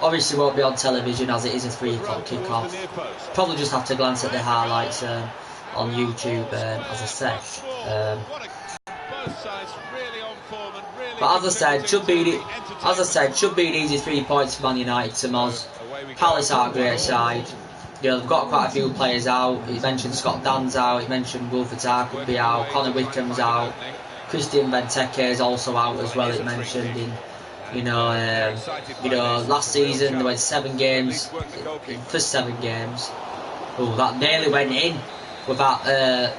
Obviously won't be on television as it is a 3 o'clock kick-off. Probably just have to glance at the highlights on YouTube, as I said. But as I said, should be an easy 3 points for Man United to Moz. Palace are a great side. You know, they've got quite a few players out. He mentioned Scott Dan's out. He mentioned Wilfried Zaha could be out. Connor Wickham's out. Christian Benteke is also out as well. He mentioned in last season they went 7 games. First 7 games. Oh, that nearly went in without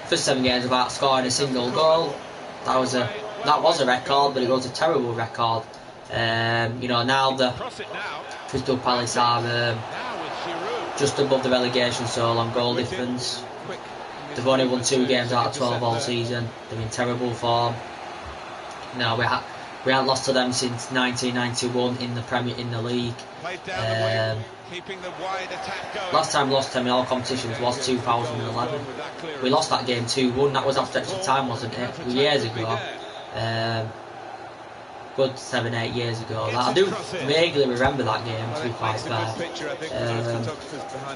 first 7 games without scoring a single goal. That was a record, but it was a terrible record. Now the Crystal Palace are just above the relegation zone on goal difference. They've only won 2 games out of 12 all season. They're in terrible form. No, we haven't lost to them since 1991 in the league. Last time we lost them in all competitions was 2011. We lost that game 2-1. That was after extra time, wasn't it? A few years ago. Good 7-8 years ago. I do vaguely remember that game, to be quite fair.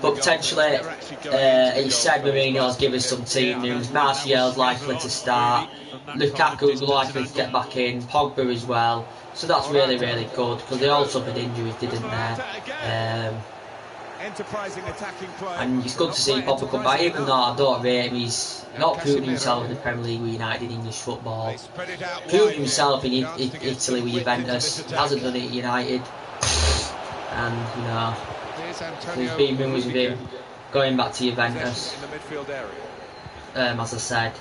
But potentially, it's said Mourinho's given us some team news. Martial's likely to start. Lukaku's likely to get back in. Pogba as well. So that's really, really good, because they all suffered injuries, didn't they? And it's good to see Pogba come back, even though I don't rate him. He's not proven himself in the Premier League with United in English football. Proven himself in Italy with Juventus. Hasn't done it at United. And, there's been rumours of him going back to Juventus. As I said.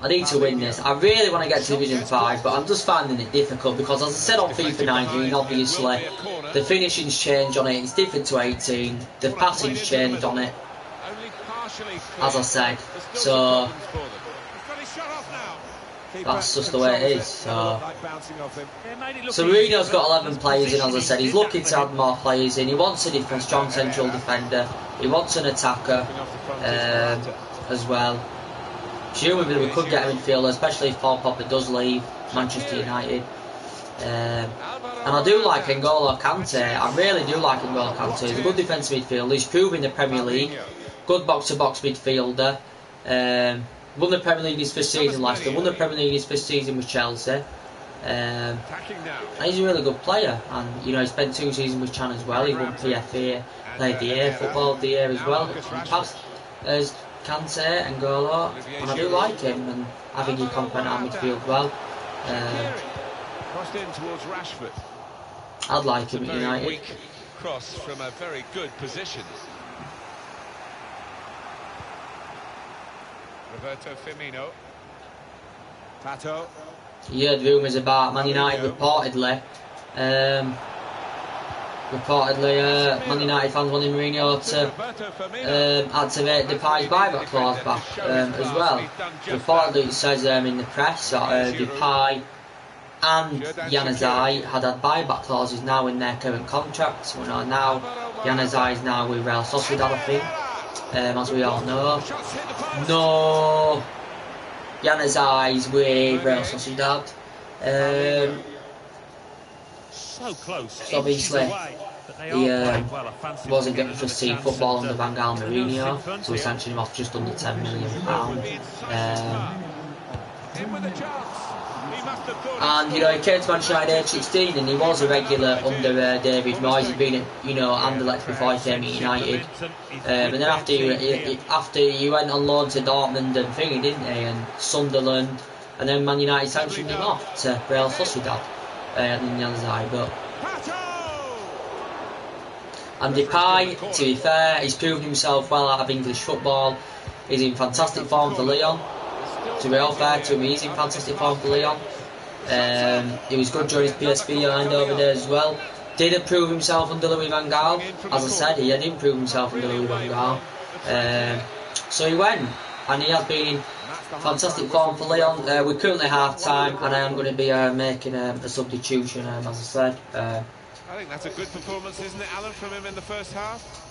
I need to win this. I really want to get to Division 5, but I'm just finding it difficult because, as I said on FIFA 19, obviously, the finishing's changed on it. It's different to 18. The passing's changed on it, as I said. So, that's just the way it is. So Mourinho's got 11 players in, as I said. He's looking to add more players in. He wants a different, strong central defender. He wants an attacker as well. Presumably we could get a midfielder, especially if Paul Pogba does leave Manchester United. And I do like N'Golo Kante. I really do like N'Golo Kante. He's a good defensive midfielder. He's proven in the Premier League. Good box-to-box midfielder. Won the Premier League his first season last year. Won the Premier League his first season with Chelsea. And he's a really good player. And he spent 2 seasons with Chan as well. He won PFA, played the year, football of the year as well. Past as Kante and N'Golo, and I do like him, and I think he complements our midfield well. Crossed in towards Rashford. I'd like him at United. Weak cross from a very good position. Roberto Firmino. Pato. You heard rumours about Man United reportedly. Man United fans wanting Mourinho to activate Depay's buyback clause back as well. Reportedly it says in the press that Depay and Januzaj had buyback clauses now in their current contracts. We know now Januzaj is now with Real Sociedad, I think, as we all know. No, Januzaj is with Real Sociedad. so close. So obviously, he wasn't getting to see football under Van Gaal Mourinho, so we sanctioned him off just under £10 million. And you know, he came to Manchester United age 16, and he was a regular under David Moyes. He'd been at Anderlecht before he came to United, and then after he went on loan to Dortmund and thingy, didn't he, and Sunderland, and then Man United sanctioned him off to Real Sociedad on the other side. And Depay, to be fair, he's proven himself well out of English football. He's in fantastic form for Lyon. To be all fair to him, he's in fantastic form for Lyon. He was good during his PSV over there as well. Didn't prove himself under Louis van Gaal. As I said, he didn't prove himself under Louis van Gaal. So he went, and he has been in fantastic form for Lyon. We're currently half time, and I am going to be making a substitution, as I said. I think that's a good performance, isn't it, Alan, from him in the first half?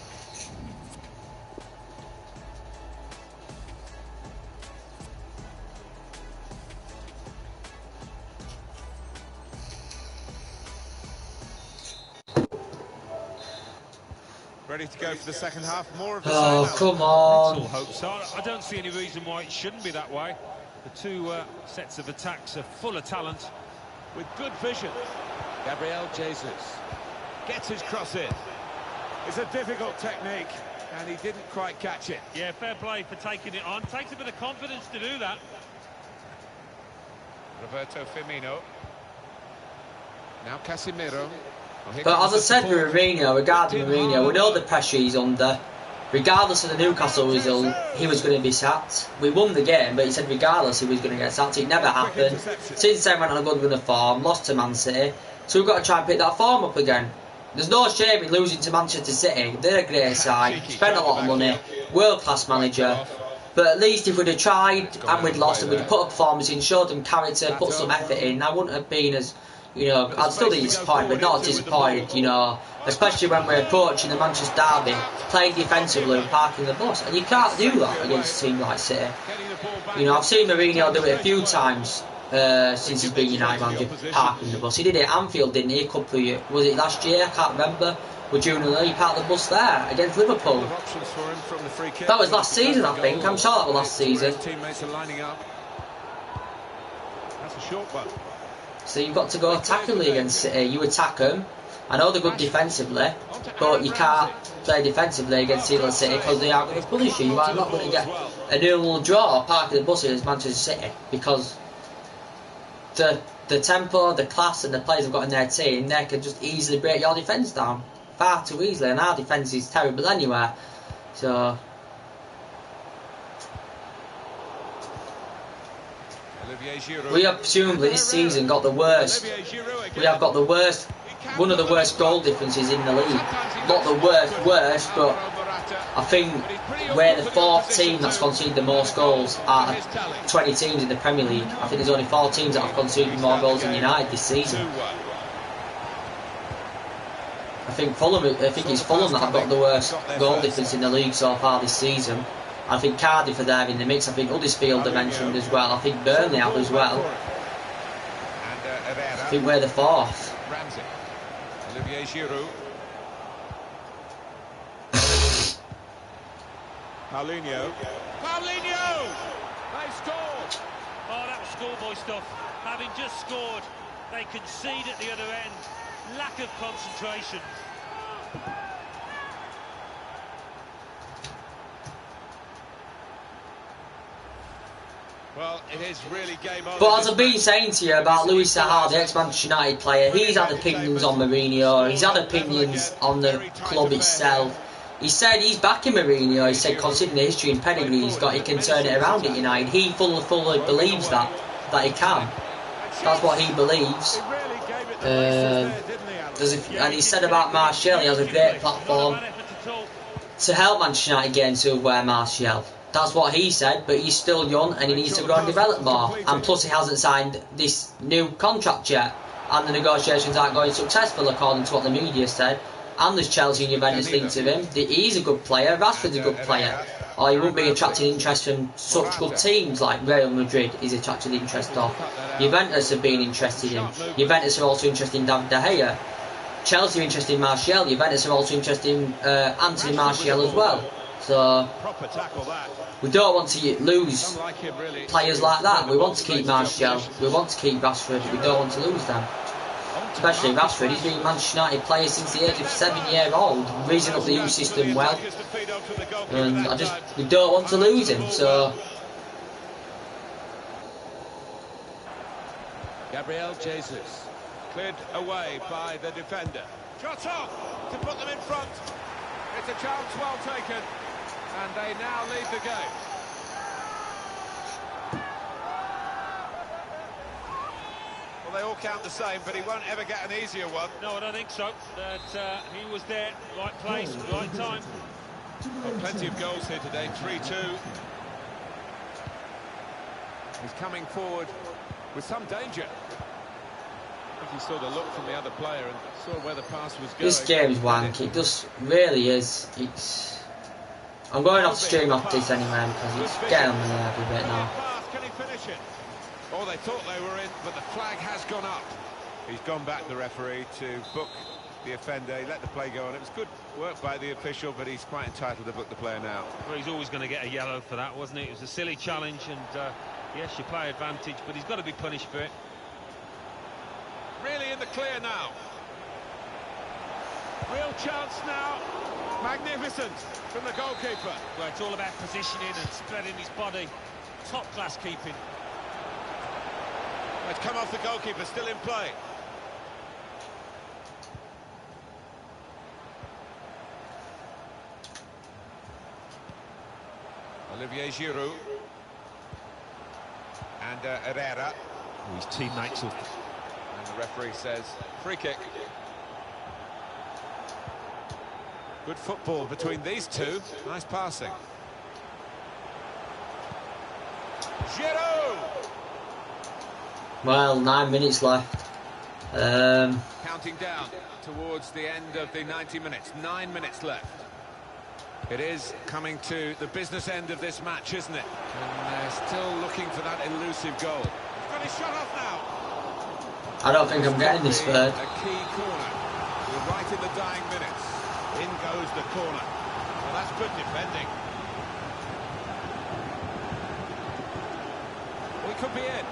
Ready to go for the second half. More of the same. Oh, come on. Let's all hope so. I don't see any reason why it shouldn't be that way. The two sets of attacks are full of talent. With good vision. Gabriel Jesus gets his cross in. It's a difficult technique, and he didn't quite catch it. Yeah, fair play for taking it on. Takes a bit of confidence to do that. Roberto Firmino. Now Casemiro. But as I said with Mourinho, regarding Mourinho, we know the pressure he's under. Regardless of the Newcastle result, he was going to be sacked. We won the game, but he said regardless he was going to get sacked. It never happened. Since then went on a good run of form, lost to Man City. So we've got to try and pick that form up again. There's no shame in losing to Manchester City. They're a great side, spent a lot of money, world-class manager. But at least if we'd have tried and we'd lost and we'd have put a performance in, showed them character, put some effort in, I wouldn't have been as, I'd still be disappointed, but not as disappointed, especially when we're approaching the Manchester derby, playing defensively and parking the bus. And you can't do that against a team like City. I've seen Mourinho do it a few times since he's been United manager, parking the bus. He did it at Anfield, didn't he, a couple of years, was it last year? I can't remember. With Junior Lee, he parked the bus there against Liverpool. That was last season, I think. I'm sure that was last season. Teammates are lining up. That's a short one. So you've got to go attacking against City. You attack them. I know they're good defensively, but you can't play defensively against City because they are going to punish you. You are not going to get a 0-0 draw parking the bus against Manchester City because the tempo, the class and the players have got in their team, they can just easily break your defence down. Far too easily, and our defence is terrible anyway. So we have presumably this season got the worst. We have got the worst, one of the worst goal differences in the league. Not the worst, but I think we're the fourth team that's conceded the most goals out of 20 teams in the Premier League. I think there's only 4 teams that have conceded more goals than United this season. I think it's Fulham that have got the worst goal difference in the league so far this season. I think Cardiff are there in the mix. I think Huddersfield are mentioned as well. I think Burnley have as well. I think we're the 4th. Olivier Giroud. Paulinho. They scored. Oh, that was schoolboy stuff. Having just scored, they concede at the other end. Lack of concentration. Well, it is really game on. But as I've been saying to you about Louis Saha, the ex-Manchester United player, he's had opinions on Mourinho, he's had opinions on the club itself. He said he's backing Mourinho. He said considering the history and pedigree he's got, he can turn it around at United. He fully believes that he can. That's what he believes. And he said about Martial, he has a great platform to help Manchester United get into where Martial. That's what he said, but he's still young and he needs to grow and develop more. And plus he hasn't signed this new contract yet. And the negotiations aren't going successful according to what the media said. And there's Chelsea and Juventus linked to him. He's a good player, Rashford's a good player. Or he won't be attracting interest from such good teams like Real Madrid is attracting interest of. Juventus have been interested in. Juventus are also interested in David De Gea. Chelsea are interested in Martial, Juventus are also interested in Anthony Martial as well. So Proper tackle that. we don't want to lose Don't like him really. players like that. We want to keep Martial, we want to keep Rashford, we don't want to lose them. Especially Rashford, he's been a Manchester United player since the age of 7-year-old, raising up the youth system well, and we don't want to lose him, so... Gabriel Jesus, cleared away by the defender. Shot off to put them in front. It's a chance well taken, and they now lead the game. Well, they all count the same, but he won't ever get an easier one. No, I don't think so. That he was there, right place, right time. Well, plenty of goals here today, 3-2. He's coming forward with some danger. I think he saw the look from the other player and saw where the pass was going. This game's wank, it just really is. I'm going off stream after this anyway because it's getting on my nerve a bit now. Can he finish it? Oh, they thought they were in, but the flag has gone up. He's gone back, the referee, to book the offender. He let the play go on. It was good work by the official, but he's quite entitled to book the player now. Well, he's always going to get a yellow for that, wasn't it? It was a silly challenge, and yes, you play advantage, but he's got to be punished for it. Really in the clear now. Real chance now. Magnificent from the goalkeeper. Well, it's all about positioning and spreading his body. Top-class keeping. It's come off the goalkeeper, still in play. Olivier Giroud. And Herrera. Oh, his teammates will... And the referee says, free kick. Good football between these two. Nice passing. Giroud! Well, 9 minutes left. Counting down towards the end of the 90 minutes. 9 minutes left. It is coming to the business end of this match, isn't it? And they're still looking for that elusive goal. He's got his shot off now. I don't think I'm getting this third. A key corner. We're right in the dying minutes. In goes the corner. Well, that's good defending. We could be in.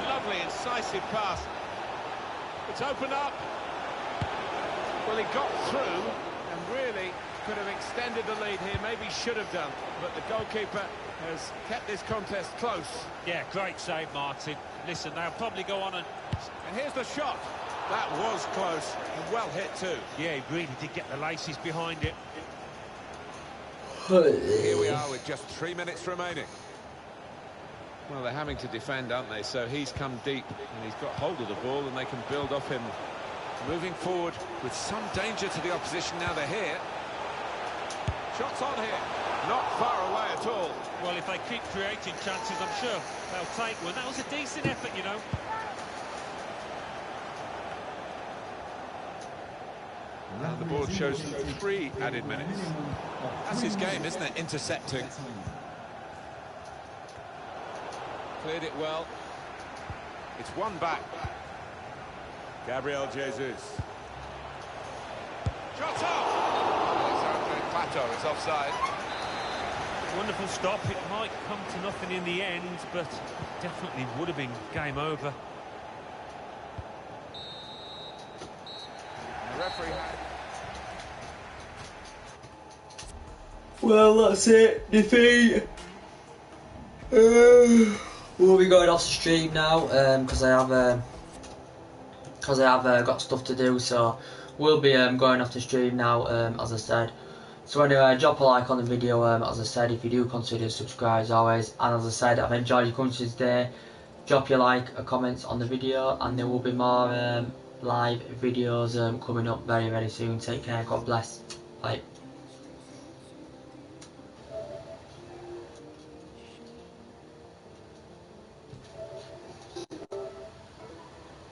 Lovely, incisive pass. It's opened up. Well, he got through and really could have extended the lead here. Maybe should have done. But the goalkeeper has kept this contest close. Yeah, great save, Martin. Listen, they'll probably go on and... And here's the shot. That was close and well hit too. Yeah, he really did get the laces behind it. Here we are with just 3 minutes remaining. Well, they're having to defend, aren't they? So he's come deep and he's got hold of the ball and they can build off him. Moving forward with some danger to the opposition now they're here. Shots on here. Not far away at all. Well, if they keep creating chances, I'm sure they'll take one. That was a decent effort, you know. And the board shows 3 added minutes. That's his game, isn't it? Intercepting. Cleared it well. It's one back. Gabriel Jesus. Shot off! Alexandre Pato is offside. Wonderful stop. It might come to nothing in the end, but definitely would have been game over. The referee had... Well, that's it. Defeat. We'll be going off the stream now because I have got stuff to do. So we'll be going off the stream now, as I said. So anyway, drop a like on the video. As I said, if you do consider subscribe as always. And as I said, I've enjoyed your company today. Drop your like, a comment on the video, and there will be more live videos coming up very, very soon. Take care. God bless. Bye.